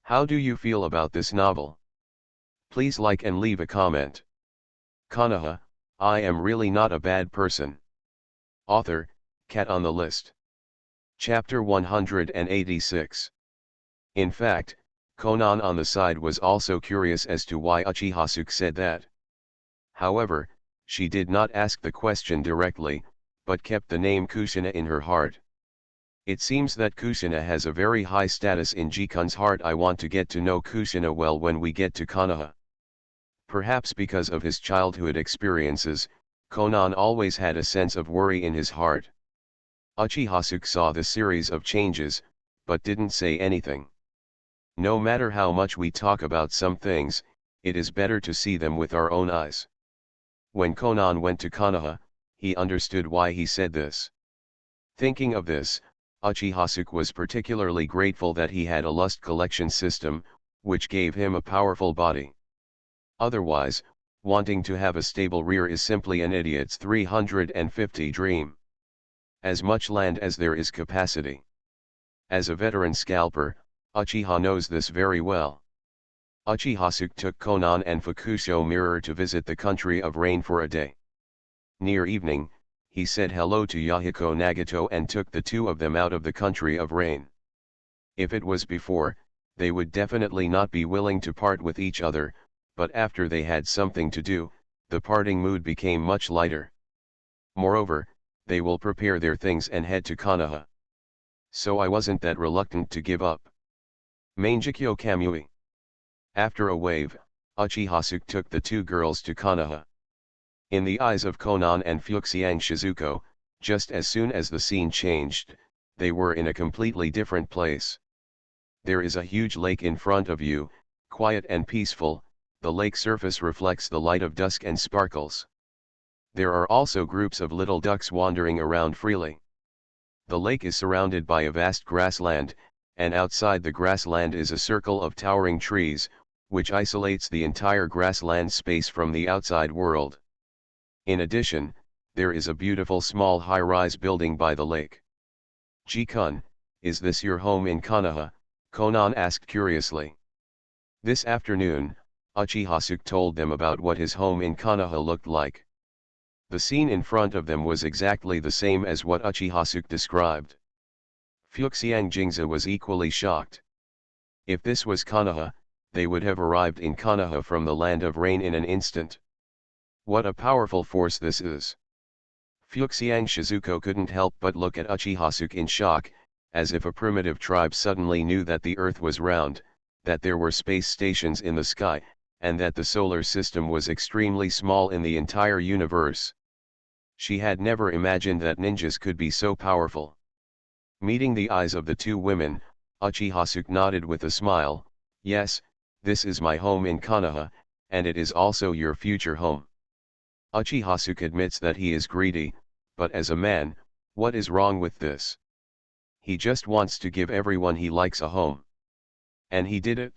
How do you feel about this novel? Please like and leave a comment. Konoha, I am really not a bad person. Author, Cat on the List. Chapter 186. In fact, Konan on the side was also curious as to why Uchihasuke said that. However, she did not ask the question directly, but kept the name Kushina in her heart. It seems that Kushina has a very high status in Jikun's heart. I want to get to know Kushina well when we get to Konoha. Perhaps because of his childhood experiences, Konan always had a sense of worry in his heart. Uchihasuke saw the series of changes, but didn't say anything. No matter how much we talk about some things, it is better to see them with our own eyes. When Konan went to Konoha, he understood why he said this. Thinking of this, Uchihasuke was particularly grateful that he had a lust collection system, which gave him a powerful body. Otherwise, Wanting to have a stable rear is simply an idiot's 350 dream. As much land as there is capacity. As a veteran scalper, Uchiha knows this very well. Uchihasuke took Konan and Fukusho Mirror to visit the country of rain for a day. Near evening, he said hello to Yahiko Nagato and took the two of them out of the country of rain. If it was before, they would definitely not be willing to part with each other, but after they had something to do, the parting mood became much lighter. Moreover, they will prepare their things and head to Konoha. So I wasn't that reluctant to give up. Mangekyo Kamui. After a wave, Uchihasuke took the two girls to Konoha. In the eyes of Konan and Fuxiang Shizuko, just as soon as the scene changed, they were in a completely different place. There is a huge lake in front of you, quiet and peaceful. The lake surface reflects the light of dusk and sparkles. There are also groups of little ducks wandering around freely. The lake is surrounded by a vast grassland, and outside the grassland is a circle of towering trees, which isolates the entire grassland space from the outside world. In addition, there is a beautiful small high-rise building by the lake. Ji-kun, is this your home in Konoha? Konan asked curiously. This afternoon, Uchihasuke told them about what his home in Konoha looked like. The scene in front of them was exactly the same as what Uchihasuke described. Fuxiang Jingza was equally shocked. If this was Konoha, they would have arrived in Konoha from the land of rain in an instant. What a powerful force this is. Fuxiang Shizuko couldn't help but look at Uchihasuke in shock, as if a primitive tribe suddenly knew that the earth was round, that there were space stations in the sky, and that the solar system was extremely small in the entire universe. She had never imagined that ninjas could be so powerful. Meeting the eyes of the two women, Uchihasuke nodded with a smile. Yes, this is my home in Konoha, and it is also your future home. Uchihasuke admits that he is greedy, but as a man, what is wrong with this? He just wants to give everyone he likes a home. And he did it?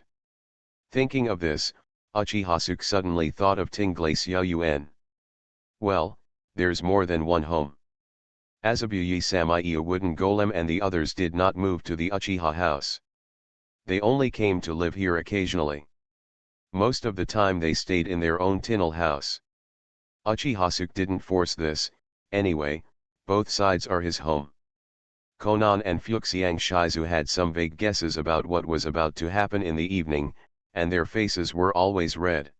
Thinking of this, Uchihasuke suddenly thought of Tinglacia Yuen. Well, there's more than one home. Azabuyi Samai, a wooden golem, and the others did not move to the Uchiha house. They only came to live here occasionally. Most of the time they stayed in their own tinnel house. Uchihasuke didn't force this, anyway, both sides are his home. Konan and Fuxiang Shizu had some vague guesses about what was about to happen in the evening, and their faces were always red.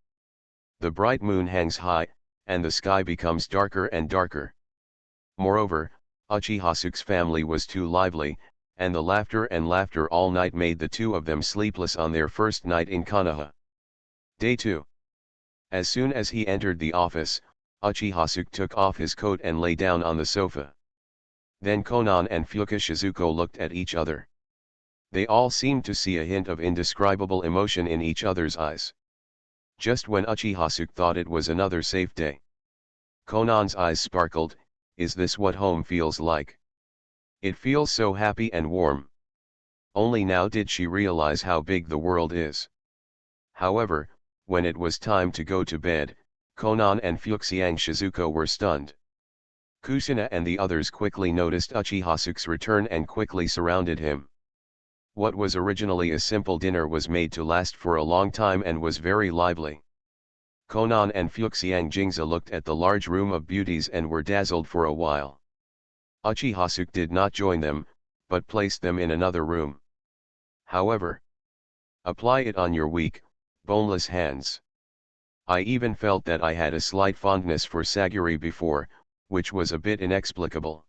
The bright moon hangs high, and the sky becomes darker and darker. Moreover, Uchihasuke's family was too lively, and the laughter and laughter all night made the two of them sleepless on their first night in Konoha. Day 2. As soon as he entered the office, Uchihasuke took off his coat and lay down on the sofa. Then Konan and Fuka Shizuko looked at each other. They all seemed to see a hint of indescribable emotion in each other's eyes. Just when Uchihasuke thought it was another safe day, Konan's eyes sparkled. Is this what home feels like? It feels so happy and warm. Only now did she realize how big the world is. However, when it was time to go to bed, Konan and Fuxiang Shizuko were stunned. Kushina and the others quickly noticed Uchihasuke's return and quickly surrounded him. What was originally a simple dinner was made to last for a long time and was very lively. Konan and Fuxiang Jingza looked at the large room of beauties and were dazzled for a while. Uchihasuke did not join them, but placed them in another room. However, apply it on your weak, boneless hands. I even felt that I had a slight fondness for Sagiri before, which was a bit inexplicable.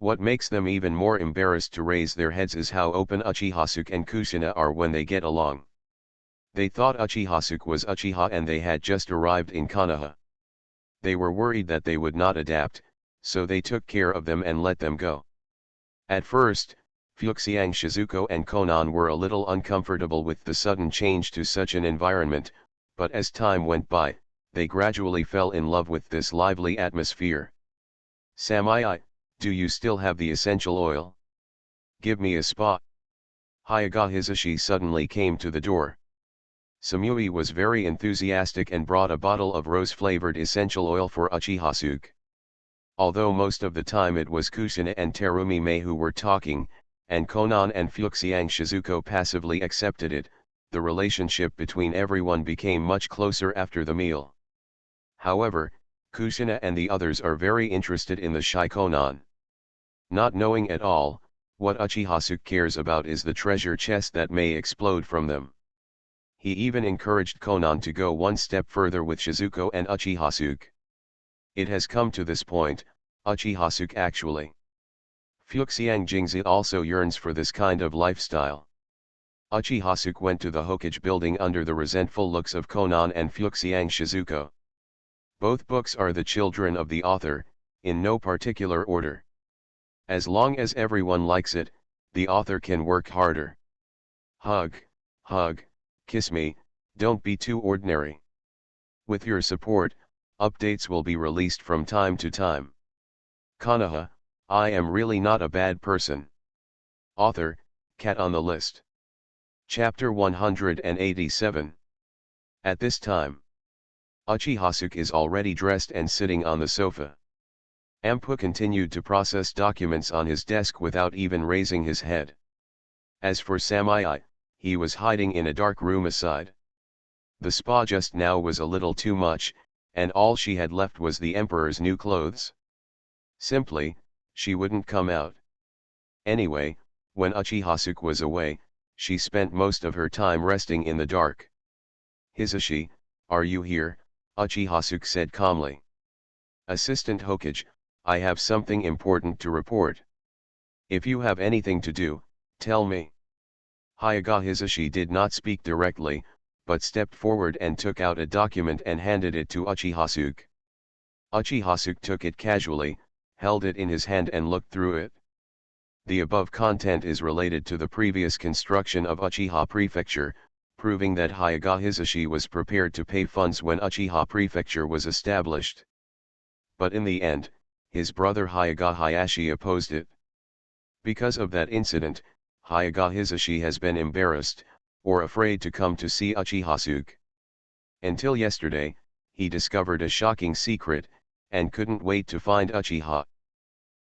What makes them even more embarrassed to raise their heads is how open Uchihasuke and Kushina are when they get along. They thought Uchihasuke was Uchiha and they had just arrived in Konoha. They were worried that they would not adapt, so they took care of them and let them go. At first, Fuxiang Shizuko and Konan were a little uncomfortable with the sudden change to such an environment, but as time went by, they gradually fell in love with this lively atmosphere. Samai, do you still have the essential oil? Give me a spot. Hyuga Hisashi suddenly came to the door. Samui was very enthusiastic and brought a bottle of rose-flavored essential oil for Uchihasuke. Although most of the time it was Kushina and Terumi Mei who were talking, and Konan and Fuxiang Shizuko passively accepted it, the relationship between everyone became much closer after the meal. However, Kushina and the others are very interested in the shy Konan. Not knowing at all, what Uchihasuke cares about is the treasure chest that may explode from them. He even encouraged Konan to go one step further with Shizuko and Uchihasuke. It has come to this point, Uchihasuke actually. Fuxiang Jingzi also yearns for this kind of lifestyle. Uchihasuke went to the Hokage building under the resentful looks of Konan and Fuxiang Shizuko. Both books are the children of the author, in no particular order. As long as everyone likes it, the author can work harder. Hug, kiss me, don't be too ordinary. With your support, updates will be released from time to time. Konoha, I am really not a bad person. Author, Cat on the List. Chapter 187. At this time, Uchihasuke is already dressed and sitting on the sofa. Ampu continued to process documents on his desk without even raising his head. As for Samui, he was hiding in a dark room aside. The spa just now was a little too much, and all she had left was the emperor's new clothes. Simply, she wouldn't come out. Anyway, when Uchihasuke was away, she spent most of her time resting in the dark. Hisashi, are you here? Uchihasuke said calmly. Assistant Hokage, I have something important to report. If you have anything to do, tell me. Hyaga Hisashi did not speak directly, but stepped forward and took out a document and handed it to Uchihasuke. Uchihasuke took it casually, held it in his hand and looked through it. The above content is related to the previous construction of Uchiha Prefecture, proving that Hyaga Hisashi was prepared to pay funds when Uchiha Prefecture was established. But in the end, his brother Hyaga Hayashi opposed it. Because of that incident, Hyaga Hisashi has been embarrassed, or afraid to come to see Uchihasuke. Until yesterday, he discovered a shocking secret, and couldn't wait to find Uchiha.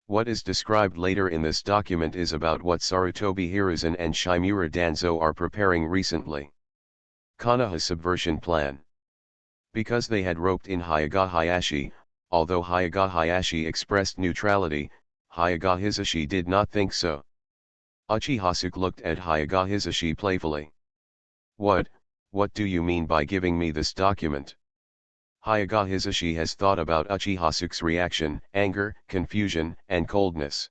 What is described later in this document is about what Sarutobi Hiruzen and Shimura Danzo are preparing recently. Konoha subversion plan. Because they had roped in Hyaga Hayashi, although Hyaga Hayashi expressed neutrality, Hyaga Hisashi did not think so. Uchihasuke looked at Hyaga Hisashi playfully. What do you mean by giving me this document? Hyaga Hisashi has thought about Uchihasuke's reaction, anger, confusion, and coldness.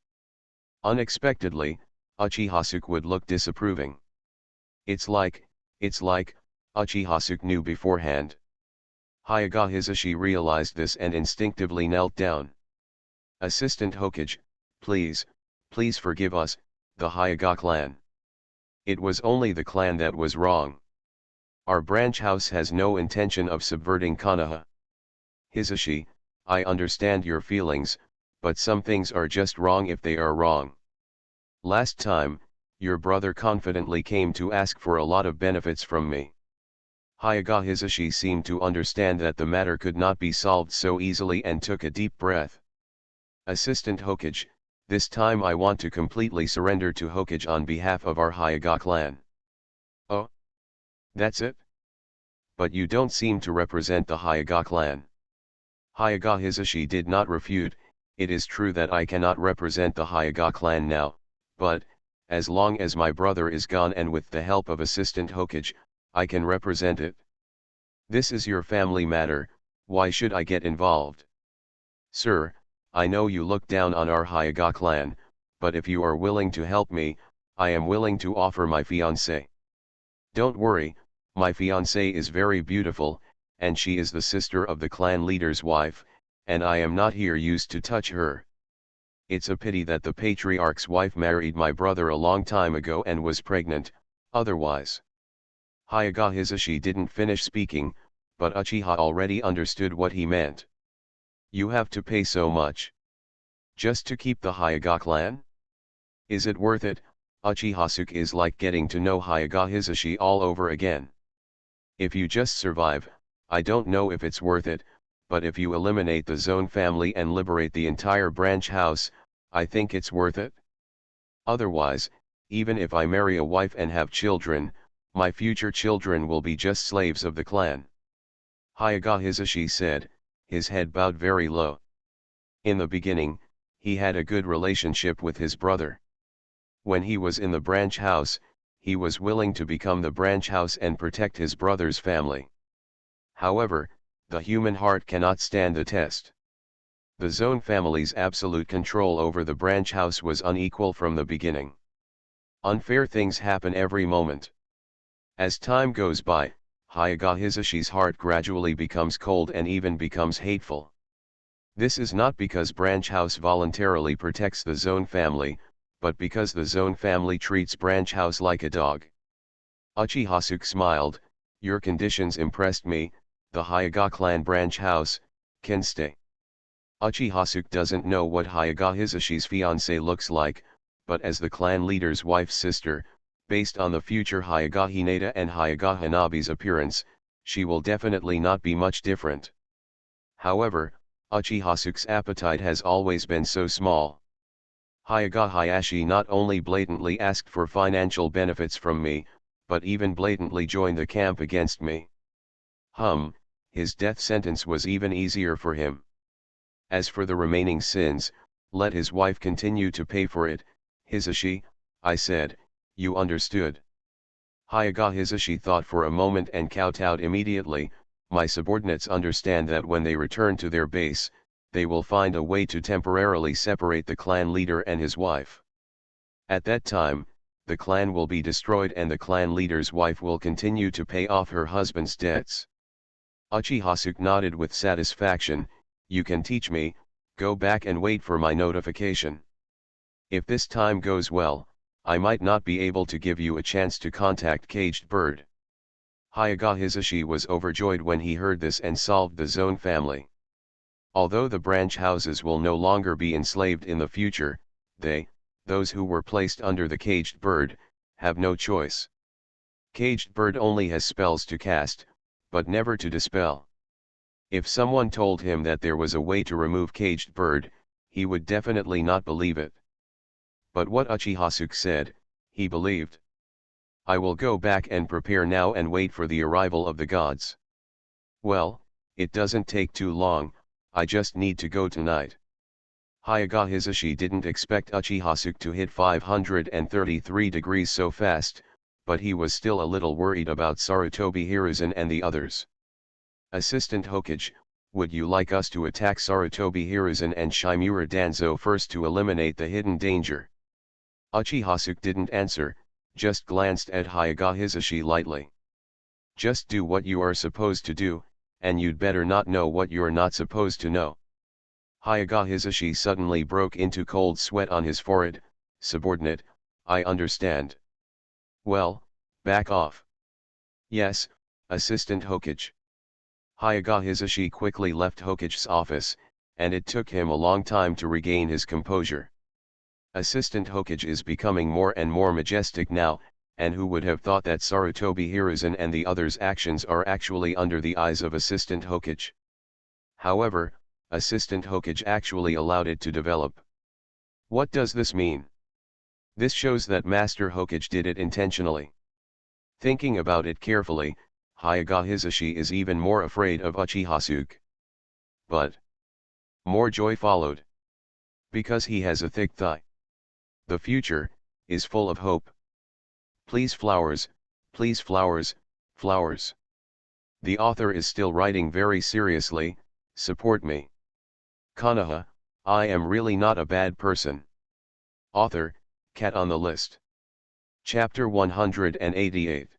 Unexpectedly, Uchihasuke would look disapproving. It's like, Uchihasuke knew beforehand. Hyaga Hisashi realized this and instinctively knelt down. Assistant Hokage, please forgive us, the Hyaga clan. It was only the clan that was wrong. Our branch house has no intention of subverting Konoha. Hisashi, I understand your feelings, but some things are just wrong if they are wrong. Last time, your brother confidently came to ask for a lot of benefits from me. Hyaga Hisashi seemed to understand that the matter could not be solved so easily and took a deep breath. Assistant Hokage, this time I want to completely surrender to Hokage on behalf of our Hyaga clan. Oh? That's it? But you don't seem to represent the Hyaga clan. Hyaga Hisashi did not refute. It is true that I cannot represent the Hyaga clan now, but, as long as my brother is gone and with the help of Assistant Hokage, I can represent it. This is your family matter, why should I get involved? Sir, I know you look down on our Hyaga clan, but if you are willing to help me, I am willing to offer my fiancée. Don't worry, my fiancée is very beautiful, and she is the sister of the clan leader's wife, and I am not here used to touch her. It's a pity that the patriarch's wife married my brother a long time ago and was pregnant, otherwise. Hyaga Hisashi didn't finish speaking, but Uchiha already understood what he meant. You have to pay so much. Just to keep the Hyaga clan? Is it worth it? Uchihasuke is like getting to know Hyaga Hisashi all over again. If you just survive, I don't know if it's worth it, but if you eliminate the Zone family and liberate the entire branch house, I think it's worth it. Otherwise, even if I marry a wife and have children, my future children will be just slaves of the clan. Hyuga Hisashi said, his head bowed very low. In the beginning, he had a good relationship with his brother. When he was in the branch house, he was willing to become the branch house and protect his brother's family. However, the human heart cannot stand the test. The Zone family's absolute control over the branch house was unequal from the beginning. Unfair things happen every moment. As time goes by, Hyuga Hisashi's heart gradually becomes cold and even becomes hateful. This is not because Branch House voluntarily protects the Zone family, but because the Zone family treats Branch House like a dog. Uchihasuke smiled, your conditions impressed me, the Hyuga clan Branch House can stay. Uchihasuke doesn't know what Hyuga Hisashi's fiancée looks like, but as the clan leader's wife's sister, based on the future Hyuga Hinata and Hyuga Hanabi's appearance, she will definitely not be much different. However, Uchihasuke's appetite has always been so small. Hyuga Hayashi not only blatantly asked for financial benefits from me, but even blatantly joined the camp against me. His death sentence was even easier for him. As for the remaining sins, let his wife continue to pay for it. Hisashi, I said, you understood. Hyuga Hisashi thought for a moment and kowtowed immediately, my subordinates understand that when they return to their base, they will find a way to temporarily separate the clan leader and his wife. At that time, the clan will be destroyed and the clan leader's wife will continue to pay off her husband's debts. Uchihasuke nodded with satisfaction, you can teach me, go back and wait for my notification. If this time goes well, I might not be able to give you a chance to contact Caged Bird. Hyuga Hisashi was overjoyed when he heard this and solved the Zone family. Although the branch houses will no longer be enslaved in the future, those who were placed under the Caged Bird, have no choice. Caged Bird only has spells to cast, but never to dispel. If someone told him that there was a way to remove Caged Bird, he would definitely not believe it. But what Uchihasuke said, he believed. I will go back and prepare now and wait for the arrival of the gods. Well, it doesn't take too long, I just need to go tonight. Hyuga Hisashi didn't expect Uchihasuke to hit 533 degrees so fast, but he was still a little worried about Sarutobi Hiruzen and the others. Assistant Hokage, would you like us to attack Sarutobi Hiruzen and Shimura Danzo first to eliminate the hidden danger? Uchihasuke didn't answer, just glanced at Hyuga Hisashi lightly. Just do what you are supposed to do, and you'd better not know what you're not supposed to know. Hyuga Hisashi suddenly broke into cold sweat on his forehead. Subordinate, I understand. Well, back off. Yes, Assistant Hokage. Hyuga Hisashi quickly left Hokage's office, and it took him a long time to regain his composure. Assistant Hokage is becoming more and more majestic now, and who would have thought that Sarutobi Hiruzen and the others' actions are actually under the eyes of Assistant Hokage. However, Assistant Hokage actually allowed it to develop. What does this mean? This shows that Master Hokage did it intentionally. Thinking about it carefully, Hyuga Hisashi is even more afraid of Uchihasuke. But more joy followed. Because he has a thick thigh. The future is full of hope. Please flowers, flowers. The author is still writing very seriously, support me. Konoha, I am really not a bad person. Author, Cat on the List. Chapter 188.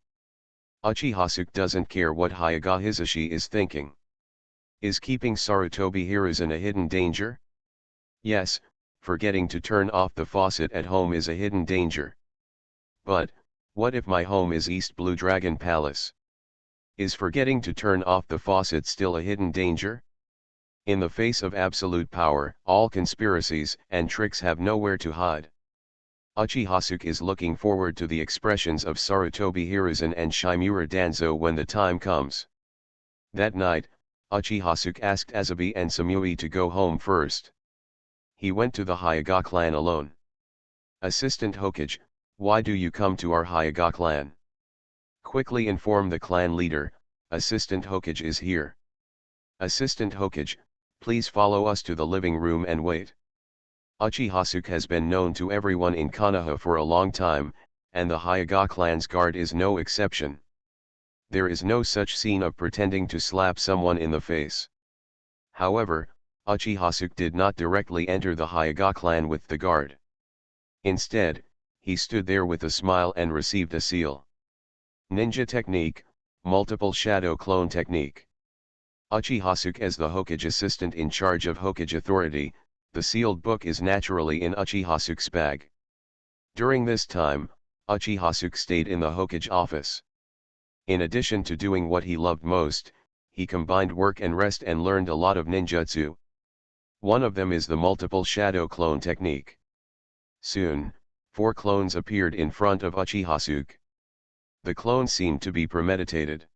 Uchihasuke doesn't care what Hyuga Hisashi is thinking. Is keeping Sarutobi Hiruzen a hidden danger? Yes, forgetting to turn off the faucet at home is a hidden danger. But, what if my home is East Blue Dragon Palace? Is forgetting to turn off the faucet still a hidden danger? In the face of absolute power, all conspiracies and tricks have nowhere to hide. Uchihasuke is looking forward to the expressions of Sarutobi Hiruzen and Shimura Danzo when the time comes. That night, Uchihasuke asked Azabi and Samui to go home first. He went to the Hyuga clan alone. Assistant Hokage, why do you come to our Hyuga clan? Quickly inform the clan leader, Assistant Hokage is here. Assistant Hokage, please follow us to the living room and wait. Uchihasuke has been known to everyone in Konoha for a long time, and the Hyuga clan's guard is no exception. There is no such scene of pretending to slap someone in the face. However, Uchihasuke did not directly enter the Hyuga clan with the guard. Instead, he stood there with a smile and received a seal. Ninja technique, multiple shadow clone technique. Uchihasuke as the Hokage assistant in charge of Hokage authority, the sealed book is naturally in Uchihasuke's bag. During this time, Uchihasuke stayed in the Hokage office. In addition to doing what he loved most, he combined work and rest and learned a lot of ninjutsu. One of them is the multiple shadow clone technique. Soon, 4 clones appeared in front of Uchihasuke. The clones seemed to be premeditated.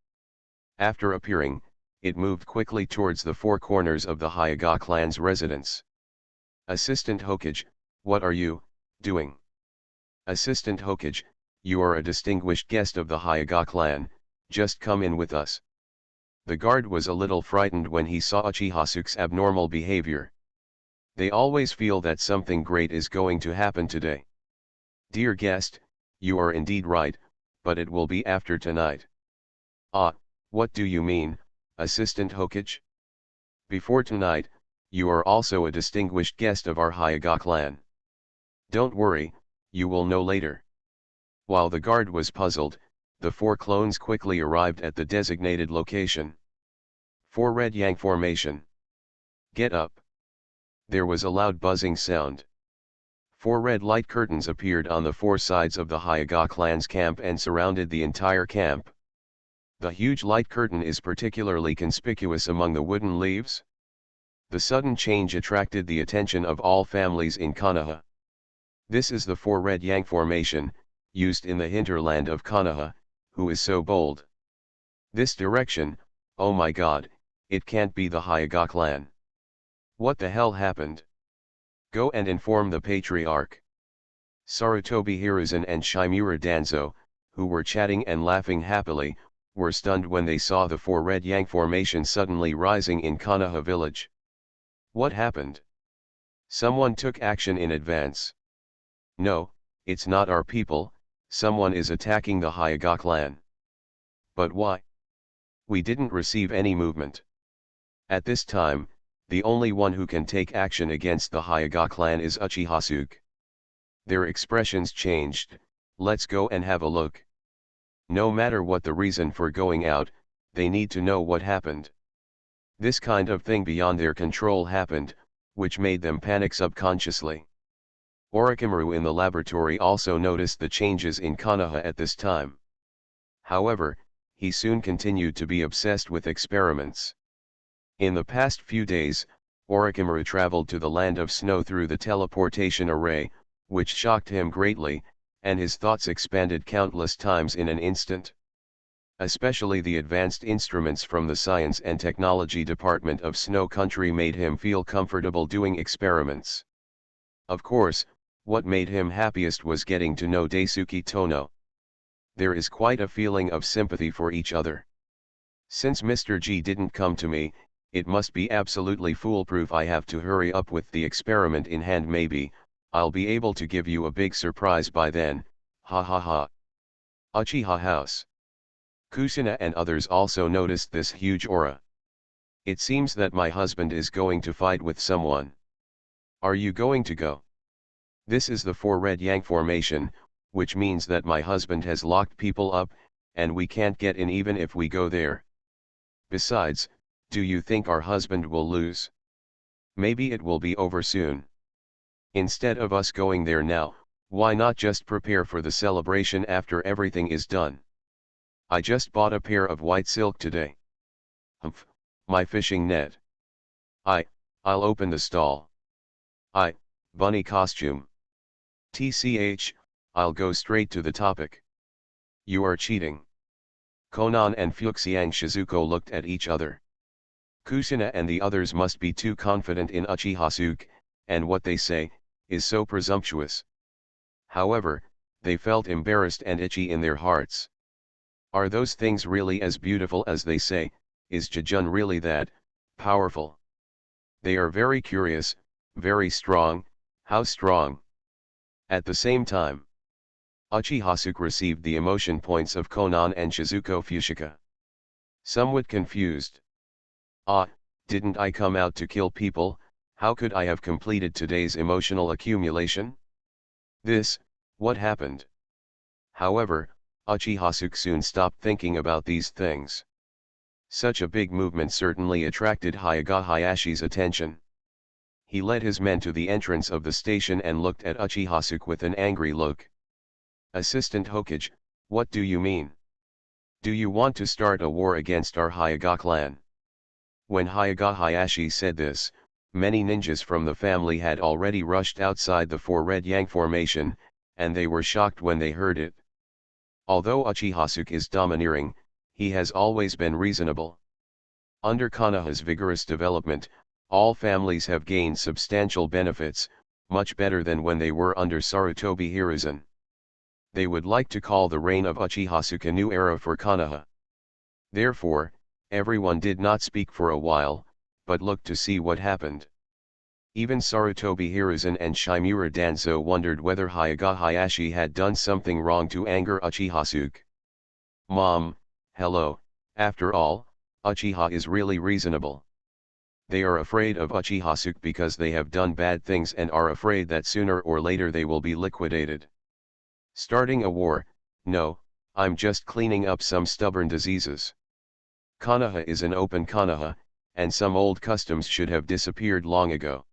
After appearing, it moved quickly towards the 4 corners of the Hyuga clan's residence. Assistant Hokage, what are you doing? Assistant Hokage, you are a distinguished guest of the Hyuga clan, just come in with us. The guard was a little frightened when he saw Uchihasuke's abnormal behavior. They always feel that something great is going to happen today. Dear guest, you are indeed right, but it will be after tonight. Ah, what do you mean, Assistant Hokage? Before tonight, you are also a distinguished guest of our Hyuga clan. Don't worry, you will know later. While the guard was puzzled, the 4 clones quickly arrived at the designated location. 4 Red Yang formation. Get up. There was a loud buzzing sound. 4 red light curtains appeared on the 4 sides of the Hyuga clan's camp and surrounded the entire camp. The huge light curtain is particularly conspicuous among the wooden leaves. The sudden change attracted the attention of all families in Konoha. This is the 4 Red Yang formation, used in the hinterland of Konoha, who is so bold. This direction, oh my god, it can't be the Hyuga clan. What the hell happened? Go and inform the patriarch. Sarutobi Hiruzen and Shimura Danzo, who were chatting and laughing happily, were stunned when they saw the 4 Red Yang formation suddenly rising in Konoha village. What happened? Someone took action in advance. No, it's not our people, someone is attacking the Hyuga clan. But why? We didn't receive any movement. At this time, the only one who can take action against the Hyuga clan is Uchihasuke. Their expressions changed. Let's go and have a look. No matter what the reason for going out, they need to know what happened. This kind of thing beyond their control happened, which made them panic subconsciously. Orochimaru in the laboratory also noticed the changes in Konoha at this time. However, he soon continued to be obsessed with experiments. In the past few days, Orochimaru traveled to the land of snow through the teleportation array, which shocked him greatly, and his thoughts expanded countless times in an instant. Especially the advanced instruments from the Science and Technology Department of Snow Country made him feel comfortable doing experiments. Of course, what made him happiest was getting to know Daisuke Tono. There is quite a feeling of sympathy for each other. Since Mr. G didn't come to me, it must be absolutely foolproof. I have to hurry up with the experiment in hand. Maybe I'll be able to give you a big surprise by then, ha ha ha. Uchiha House. Kusina and others also noticed this huge aura. It seems that my husband is going to fight with someone. Are you going to go? This is the 4 Red Yang formation, which means that my husband has locked people up, and we can't get in even if we go there. Besides, do you think our husband will lose? Maybe it will be over soon. Instead of us going there now, why not just prepare for the celebration after everything is done? I just bought a pair of white silk today. Humph, my fishing net. I'll open the stall. Bunny costume. TCH, I'll go straight to the topic. You are cheating. Konan and Fuxiang Shizuko looked at each other. Kushina and the others must be too confident in Uchihasuke, and what they say, is so presumptuous. However, they felt embarrassed and itchy in their hearts. Are those things really as beautiful as they say? Is Jejun really that powerful? They are very curious, very strong. How strong? At the same time, Uchihasuke received the emotion points of Konan and Shizuko Fushika. Somewhat confused. Ah, didn't I come out to kill people? How could I have completed today's emotional accumulation? What happened? However, Uchihasuke soon stopped thinking about these things. Such a big movement certainly attracted Hyuga Hayashi's attention. He led his men to the entrance of the station and looked at Uchihasuke with an angry look. Assistant Hokage, what do you mean? Do you want to start a war against our Hyuga clan? When Hyuga Hayashi said this, many ninjas from the family had already rushed outside the Four Red Yang formation, and they were shocked when they heard it. Although Uchihasuke is domineering, he has always been reasonable. Under Konoha's vigorous development, all families have gained substantial benefits, much better than when they were under Sarutobi Hiruzen. They would like to call the reign of Uchihasuke a new era for Konoha. Therefore, everyone did not speak for a while, but looked to see what happened. Even Sarutobi Hiruzen and Shimura Danzo wondered whether Hyuga Hayashi had done something wrong to anger Uchihasuke. Mom, hello, after all, Uchiha is really reasonable. They are afraid of Uchihasuke because they have done bad things and are afraid that sooner or later they will be liquidated. Starting a war? No, I'm just cleaning up some stubborn diseases. Konoha is an open Konoha, and some old customs should have disappeared long ago.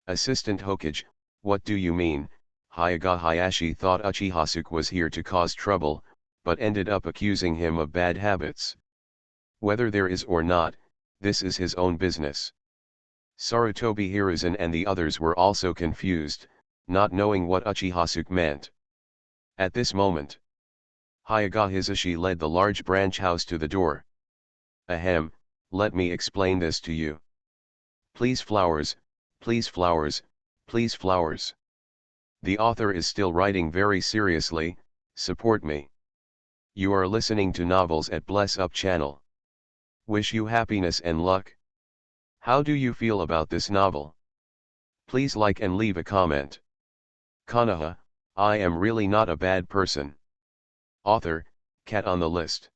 Assistant Hokage, what do you mean? Hyuga Hayashi thought Uchihasuke was here to cause trouble, but ended up accusing him of bad habits. Whether there is or not, this is his own business. Sarutobi Hiruzen and the others were also confused, not knowing what Uchihasuke meant. At this moment, Hyuga Hisashi led the large branch house to the door. Ahem, let me explain this to you. Please flowers, please flowers, please flowers. The author is still writing very seriously, support me. You are listening to novels at Bless Up channel. Wish you happiness and luck. How do you feel about this novel? Please like and leave a comment. Konoha, I am really not a bad person. Author, Cat on the List.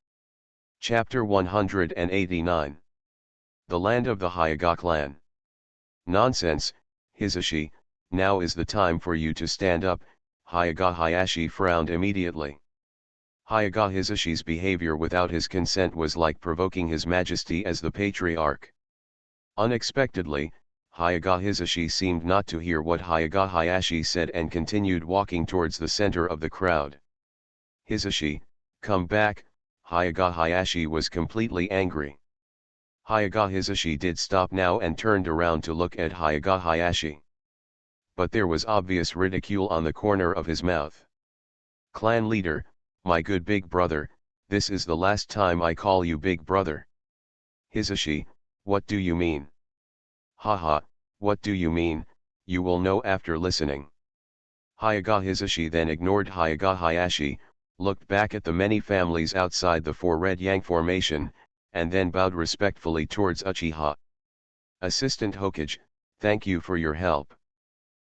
Chapter 189. The Land of the Hyuga Clan. Nonsense, Hisashi, now is the time for you to stand up. Hyuga Hayashi frowned immediately. Hyuga Hisashi's behavior without his consent was like provoking his majesty as the patriarch. Unexpectedly, Hyuga Hisashi seemed not to hear what Hyuga Hayashi said and continued walking towards the center of the crowd. Hisashi, come back, Hyuga Hayashi was completely angry. Hyuga Hisashi did stop now and turned around to look at Hyuga Hayashi. But there was obvious ridicule on the corner of his mouth. Clan leader, my good big brother, this is the last time I call you big brother. Hisashi, what do you mean? Haha, what do you mean? You will know after listening. Hyuga Hisashi then ignored Hyuga Hayashi, looked back at the many families outside the Four Red Yang formation, and then bowed respectfully towards Uchiha. Assistant Hokage, thank you for your help.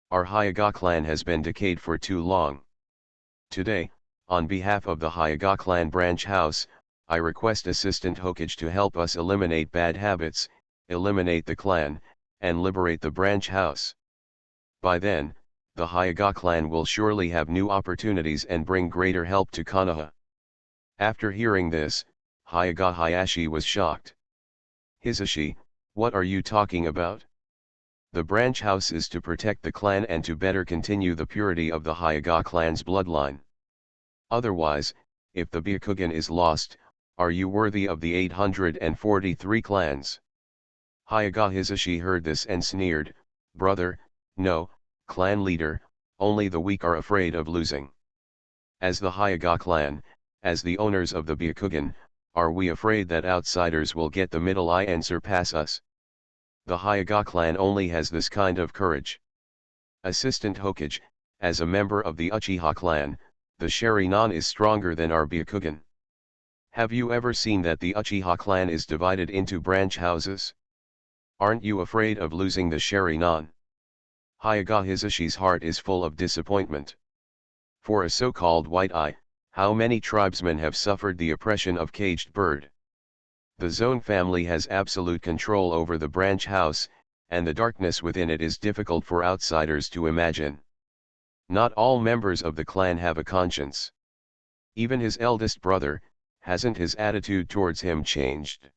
Our Hyuga clan has been decayed for too long. Today, on behalf of the Hyuga clan branch house, I request Assistant Hokage to help us eliminate bad habits, eliminate the clan, and liberate the branch house. By then, the Hyuga clan will surely have new opportunities and bring greater help to Konoha. After hearing this, Hyuga Hayashi was shocked. Hisashi, what are you talking about? The branch house is to protect the clan and to better continue the purity of the Hyuga clan's bloodline. Otherwise, if the Byakugan is lost, are you worthy of the 843 clans? Hyuga Hisashi heard this and sneered, brother, no, clan leader, only the weak are afraid of losing. As the Hyuga clan, as the owners of the Byakugan, are we afraid that outsiders will get the middle eye and surpass us? The Hyuga clan only has this kind of courage. Assistant Hokage, as a member of the Uchiha clan, the Sharingan is stronger than our Byakugan. Have you ever seen that the Uchiha clan is divided into branch houses? Aren't you afraid of losing the Sharingan? Hyuga Hisashi's heart is full of disappointment. For a so-called white eye, how many tribesmen have suffered the oppression of caged bird? The Zone family has absolute control over the branch house, and the darkness within it is difficult for outsiders to imagine. Not all members of the clan have a conscience. Even his eldest brother, hasn't his attitude towards him changed?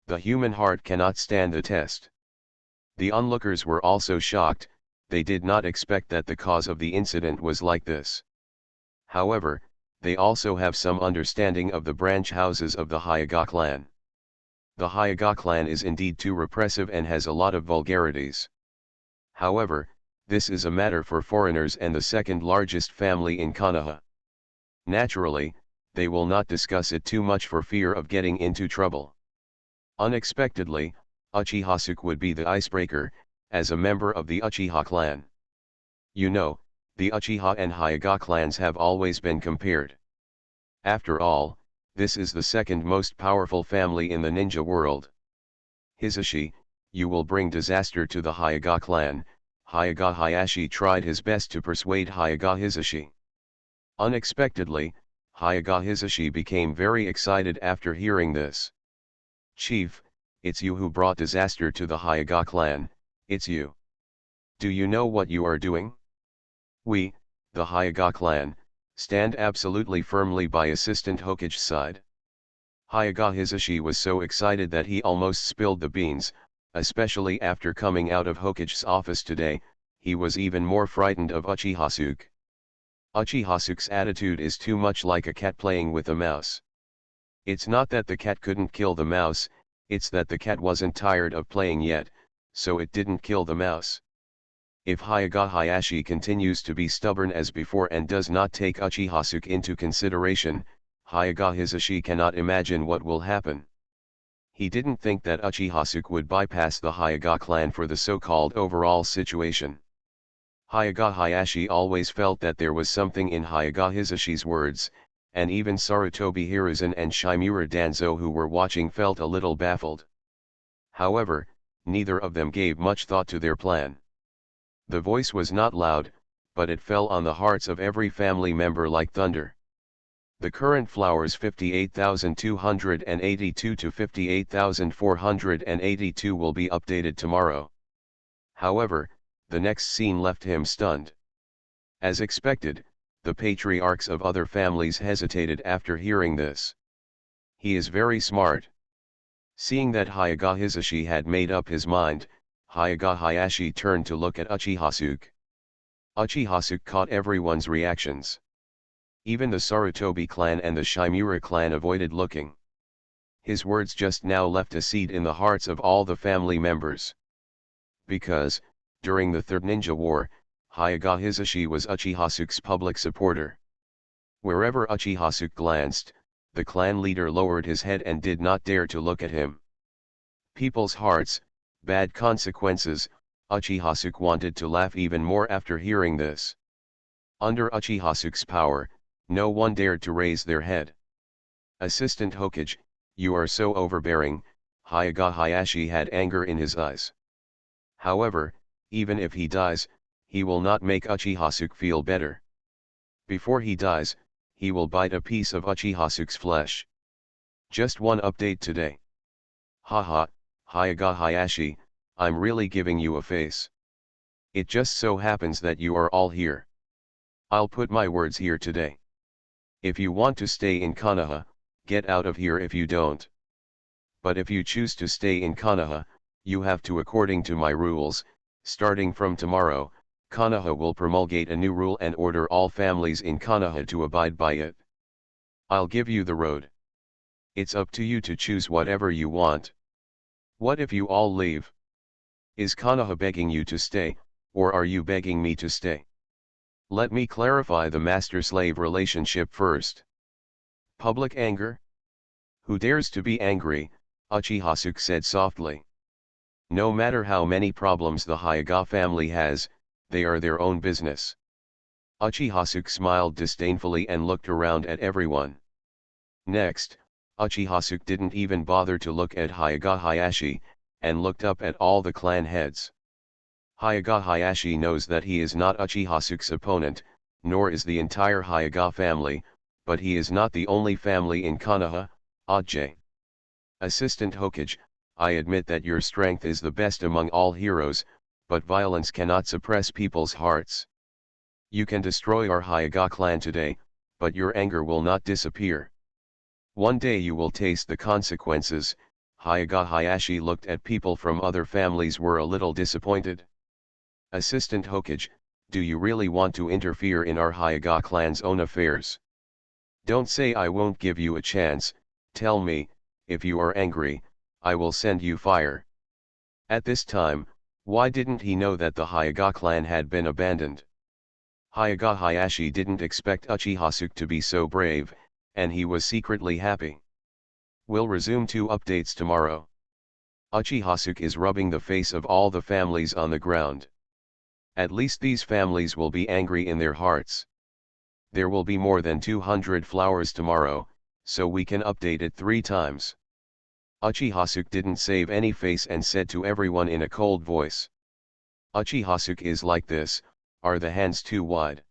The human heart cannot stand the test. The onlookers were also shocked, they did not expect that the cause of the incident was like this. However, they also have some understanding of the branch houses of the Hyuga clan. The Hyuga clan is indeed too repressive and has a lot of vulgarities. However, this is a matter for foreigners and the second largest family in Konoha. Naturally, they will not discuss it too much for fear of getting into trouble. Unexpectedly, Uchiha would be the icebreaker, as a member of the Uchiha clan. You know, the Uchiha and Hyuga clans have always been compared. After all, this is the second most powerful family in the ninja world. Hisashi, you will bring disaster to the Hyuga clan. Hyuga Hayashi tried his best to persuade Hyuga Hisashi. Unexpectedly, Hyuga Hisashi became very excited after hearing this. Chief, it's you who brought disaster to the Hyuga clan, it's you. Do you know what you are doing? We, the Hyuga clan, stand absolutely firmly by Assistant Hokage's side. Hyuga Hisashi was so excited that he almost spilled the beans, especially after coming out of Hokage's office today. He was even more frightened of Uchiha. Uchiha's attitude is too much like a cat playing with a mouse. It's not that the cat couldn't kill the mouse, it's that the cat wasn't tired of playing yet, so it didn't kill the mouse. If Hyuga Hayashi continues to be stubborn as before and does not take Uchiha into consideration, Hyuga Hisashi cannot imagine what will happen. He didn't think that Uchiha would bypass the Hyuga clan for the so-called overall situation. Hyuga Hayashi always felt that there was something in Hyuga Hisashi's words, and even Sarutobi Hiruzen and Shimura Danzo who were watching felt a little baffled. However, neither of them gave much thought to their plan. The voice was not loud, but it fell on the hearts of every family member like thunder. The current flowers 58,282 to 58,482 will be updated tomorrow. However, the next scene left him stunned. As expected, the patriarchs of other families hesitated after hearing this. He is very smart. Seeing that Hyuga Hisashi had made up his mind, Hyuga Hayashi turned to look at Uchiha. Uchiha caught everyone's reactions. Even the Sarutobi clan and the Shimura clan avoided looking. His words just now left a seed in the hearts of all the family members. Because, during the Third Ninja War, Hyuga Hisashi was Uchiha's public supporter. Wherever Uchiha glanced, the clan leader lowered his head and did not dare to look at him. People's hearts, bad consequences. Uchiha wanted to laugh even more after hearing this. Under Uchiha's power, no one dared to raise their head. Assistant Hokage, you are so overbearing. Hyuga Hayashi had anger in his eyes. However, even if he dies, he will not make Uchiha feel better. Before he dies, he will bite a piece of Uchiha's flesh. Just one update today. Haha, Hyuga Hayashi, I'm really giving you a face. It just so happens that you are all here. I'll put my words here today. If you want to stay in Konoha, get out of here if you don't. But if you choose to stay in Konoha, you have to according to my rules. Starting from tomorrow, Konoha will promulgate a new rule and order all families in Konoha to abide by it. I'll give you the road. It's up to you to choose whatever you want. What if you all leave? Is Konoha begging you to stay, or are you begging me to stay? Let me clarify the master-slave relationship first. Public anger? Who dares to be angry? Uchihasuke said softly. No matter how many problems the Hyuga family has, they are their own business. Uchihasuke smiled disdainfully and looked around at everyone. Next, Uchihasuke didn't even bother to look at Hyuga Hayashi, and looked up at all the clan heads. Hyuga Hayashi knows that he is not Uchihasuke's opponent, nor is the entire Hyuga family, but he is not the only family in Konoha, Ajay. Assistant Hokage, I admit that your strength is the best among all heroes, but violence cannot suppress people's hearts. You can destroy our Hyuga clan today, but your anger will not disappear. One day you will taste the consequences. Hyuga Hayashi looked at people from other families were a little disappointed. Assistant Hokage, do you really want to interfere in our Hyuga clan's own affairs? Don't say I won't give you a chance. Tell me, if you are angry, I will send you fire. At this time, why didn't he know that the Hyuga clan had been abandoned? Hyuga Hayashi didn't expect Uchihasuke to be so brave, and he was secretly happy. We'll resume 2 updates tomorrow. Uchihasuke is rubbing the face of all the families on the ground. At least these families will be angry in their hearts. There will be more than 200 flowers tomorrow, so we can update it 3 times. Uchihasuke didn't save any face and said to everyone in a cold voice. Uchihasuke is like this, are the hands too wide?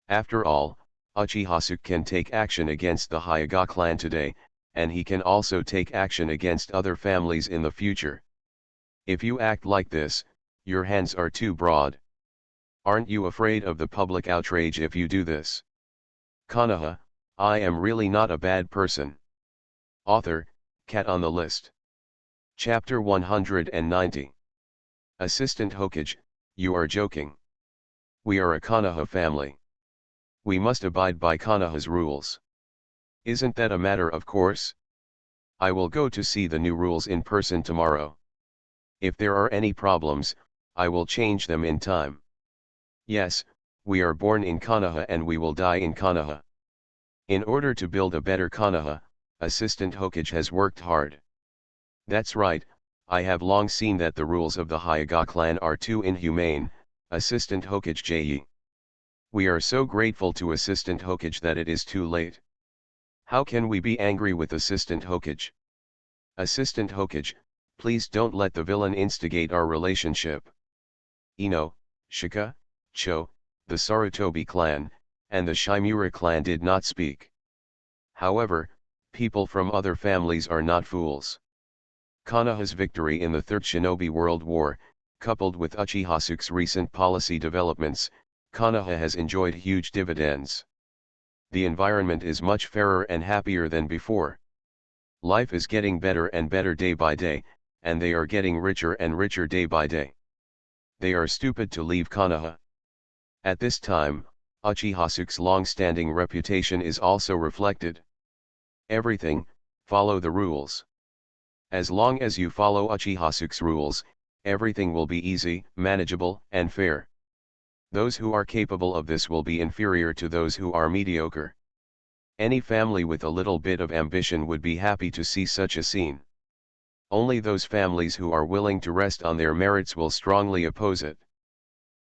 After all, Uchihasuke can take action against the Hyuga clan today, and he can also take action against other families in the future. If you act like this, your hands are too broad. Aren't you afraid of the public outrage if you do this? Konoha, I am really not a bad person. Author, Cat on the List. Chapter 190. Assistant Hokage, you are joking. We are a Konoha family. We must abide by Konoha's rules. Isn't that a matter of course? I will go to see the new rules in person tomorrow. If there are any problems, I will change them in time. Yes, we are born in Konoha and we will die in Konoha. In order to build a better Konoha, Assistant Hokage has worked hard. That's right, I have long seen that the rules of the Hyuga clan are too inhumane, Assistant Hokage Jie. We are so grateful to Assistant Hokage that it is too late. How can we be angry with Assistant Hokage? Assistant Hokage, please don't let the villain instigate our relationship. Ino, Shika, Cho, the Sarutobi clan, and the Shimura clan did not speak. However, people from other families are not fools. Konoha's victory in the Third Shinobi World War, coupled with Uchihasuke's recent policy developments, Konoha has enjoyed huge dividends. The environment is much fairer and happier than before. Life is getting better and better day by day, and they are getting richer and richer day by day. They are stupid to leave Konoha. At this time, Uchihasuke's long-standing reputation is also reflected. Everything, follow the rules. As long as you follow Uchihasuke's rules, everything will be easy, manageable, and fair. Those who are capable of this will be inferior to those who are mediocre. Any family with a little bit of ambition would be happy to see such a scene. Only those families who are willing to rest on their merits will strongly oppose it.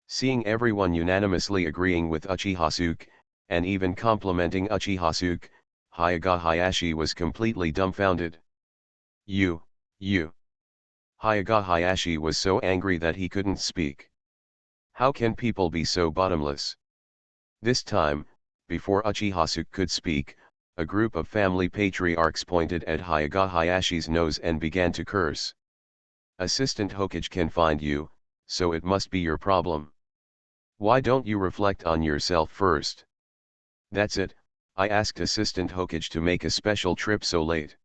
Seeing everyone unanimously agreeing with Uchihasuke, and even complimenting Uchihasuke, Hyuga Hayashi was completely dumbfounded. You. Hyuga Hayashi was so angry that he couldn't speak. How can people be so bottomless? This time, before Uchihasuke could speak, a group of family patriarchs pointed at Hyuga Hayashi's nose and began to curse. Assistant Hokage can find you, so it must be your problem. Why don't you reflect on yourself first? That's it, I asked Assistant Hokage to make a special trip so late.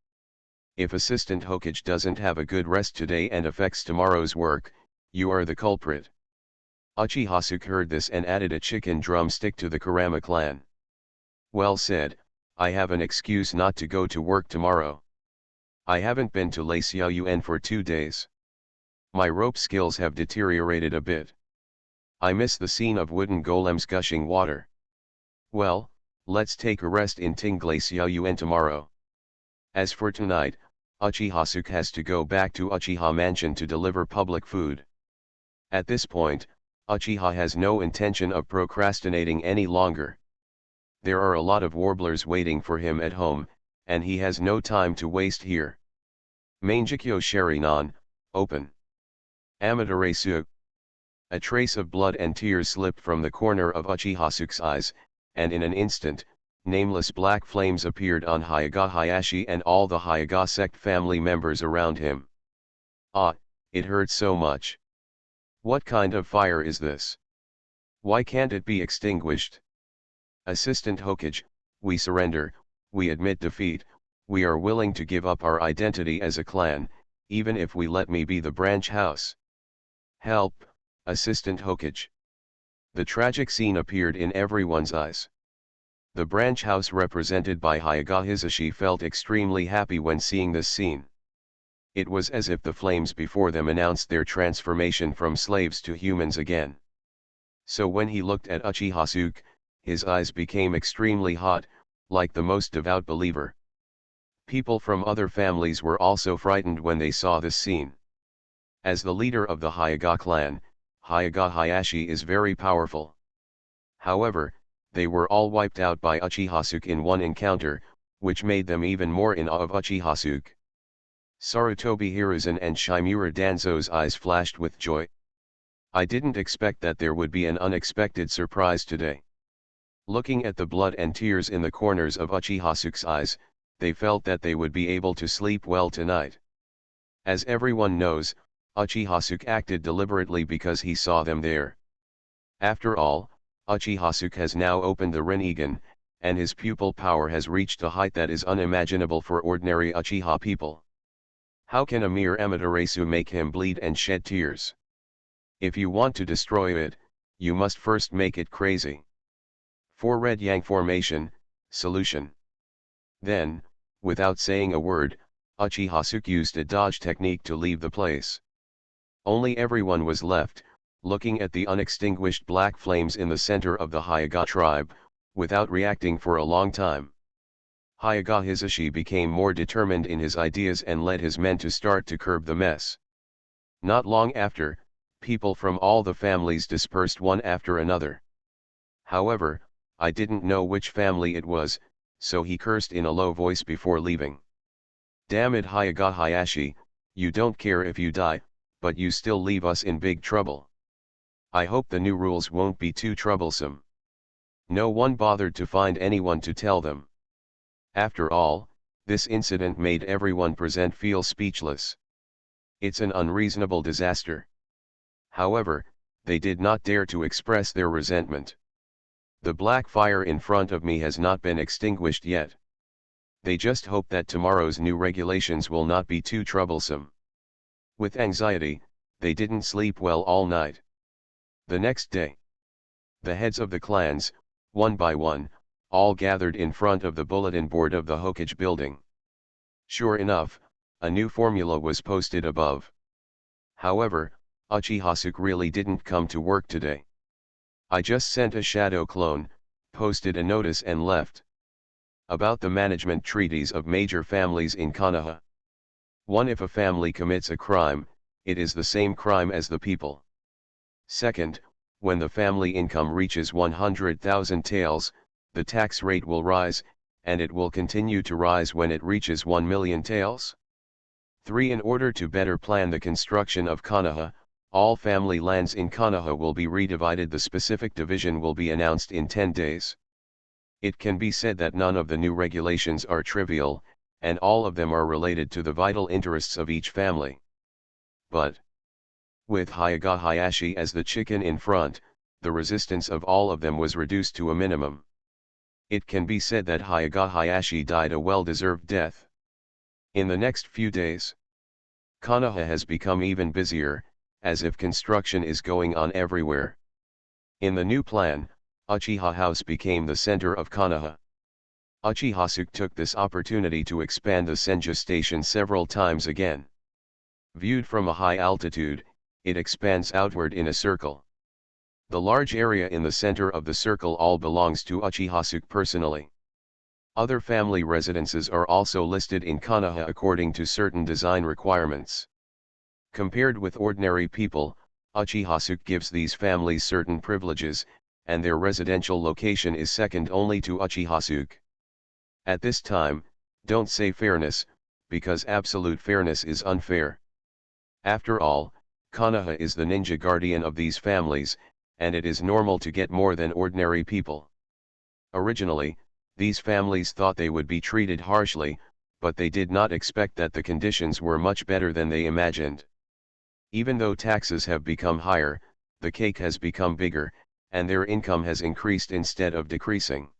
If Assistant Hokage doesn't have a good rest today and affects tomorrow's work, you are the culprit. Uchihasuke heard this and added a chicken drumstick to the Kurama clan. Well said, I have an excuse not to go to work tomorrow. I haven't been to Lei Xiaoyuan for 2 days. My rope skills have deteriorated a bit. I miss the scene of wooden golems gushing water. Well, let's take a rest in Tinglaciaun tomorrow. As for tonight, Uchihasuke has to go back to Uchiha Mansion to deliver public food. At this point, Uchiha has no intention of procrastinating any longer. There are a lot of warblers waiting for him at home, and he has no time to waste here. Mangekyo Sherinan, open. Amaterasu. A trace of blood and tears slipped from the corner of Uchihasuke's eyes, and in an instant, nameless black flames appeared on Hyuga Hayashi and all the Hyuga sect family members around him. Ah, it hurts so much. What kind of fire is this? Why can't it be extinguished? Assistant Hokage, we surrender, we admit defeat, we are willing to give up our identity as a clan, even if we let me be the branch house. Help, Assistant Hokage. The tragic scene appeared in everyone's eyes. The branch house represented by Hyuga Hisashi felt extremely happy when seeing this scene. It was as if the flames before them announced their transformation from slaves to humans again. So when he looked at Uchihasuke, his eyes became extremely hot, like the most devout believer. People from other families were also frightened when they saw this scene. As the leader of the Hyuga clan, Hyuga Hayashi is very powerful. However, they were all wiped out by Uchihasuke in one encounter, which made them even more in awe of Uchihasuke. Sarutobi Hiruzen and Shimura Danzo's eyes flashed with joy. I didn't expect that there would be an unexpected surprise today. Looking at the blood and tears in the corners of Uchihasuke's eyes, they felt that they would be able to sleep well tonight. As everyone knows, Uchihasuke acted deliberately because he saw them there. After all, Uchihasuke has now opened the Rinnegan, and his pupil power has reached a height that is unimaginable for ordinary Uchiha people. How can a mere Amaterasu make him bleed and shed tears? If you want to destroy it, you must first make it crazy. 4 Red Yang Formation, Solution. Then, without saying a word, Uchihasuke used a dodge technique to leave the place. Only everyone was left, looking at the unextinguished black flames in the center of the Hyuga tribe, without reacting for a long time. Hyuga Hisashi became more determined in his ideas and led his men to start to curb the mess. Not long after, people from all the families dispersed one after another. However, I didn't know which family it was, so he cursed in a low voice before leaving. Damn it, Hyuga Hayashi, you don't care if you die, but you still leave us in big trouble. I hope the new rules won't be too troublesome. No one bothered to find anyone to tell them. After all, this incident made everyone present feel speechless. It's an unreasonable disaster. However, they did not dare to express their resentment. The black fire in front of me has not been extinguished yet. They just hope that tomorrow's new regulations will not be too troublesome. With anxiety, they didn't sleep well all night. The next day, the heads of the clans, one by one, all gathered in front of the bulletin board of the Hokage building. Sure enough, a new formula was posted above. However, Uchihasuke really didn't come to work today. I just sent a shadow clone, posted a notice and left. About the management treaties of major families in Konoha. 1. If a family commits a crime, it is the same crime as the people. 2. When the family income reaches 100,000 taels, the tax rate will rise, and it will continue to rise when it reaches 1 million taels. 3. In order to better plan the construction of Konoha, all family lands in Konoha will be redivided. The specific division will be announced in 10 days. It can be said that none of the new regulations are trivial, and all of them are related to the vital interests of each family. But, with Hyuga Hayashi as the chicken in front, the resistance of all of them was reduced to a minimum. It can be said that Hyuga Hayashi died a well-deserved death. In the next few days, Konoha has become even busier, as if construction is going on everywhere. In the new plan, Uchiha House became the center of Konoha. Uchihasuke took this opportunity to expand the Senju station several times again. Viewed from a high altitude, it expands outward in a circle. The large area in the center of the circle all belongs to Uchihasuke personally. Other family residences are also listed in Konoha according to certain design requirements. Compared with ordinary people, Uchihasuke gives these families certain privileges, and their residential location is second only to Uchihasuke. At this time, don't say fairness, because absolute fairness is unfair. After all, Konoha is the ninja guardian of these families, and it is normal to get more than ordinary people. Originally, these families thought they would be treated harshly, but they did not expect that the conditions were much better than they imagined. Even though taxes have become higher, the cake has become bigger, and their income has increased instead of decreasing.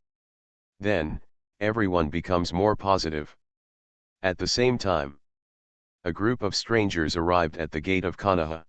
Then, everyone becomes more positive. At the same time, a group of strangers arrived at the gate of Konoha.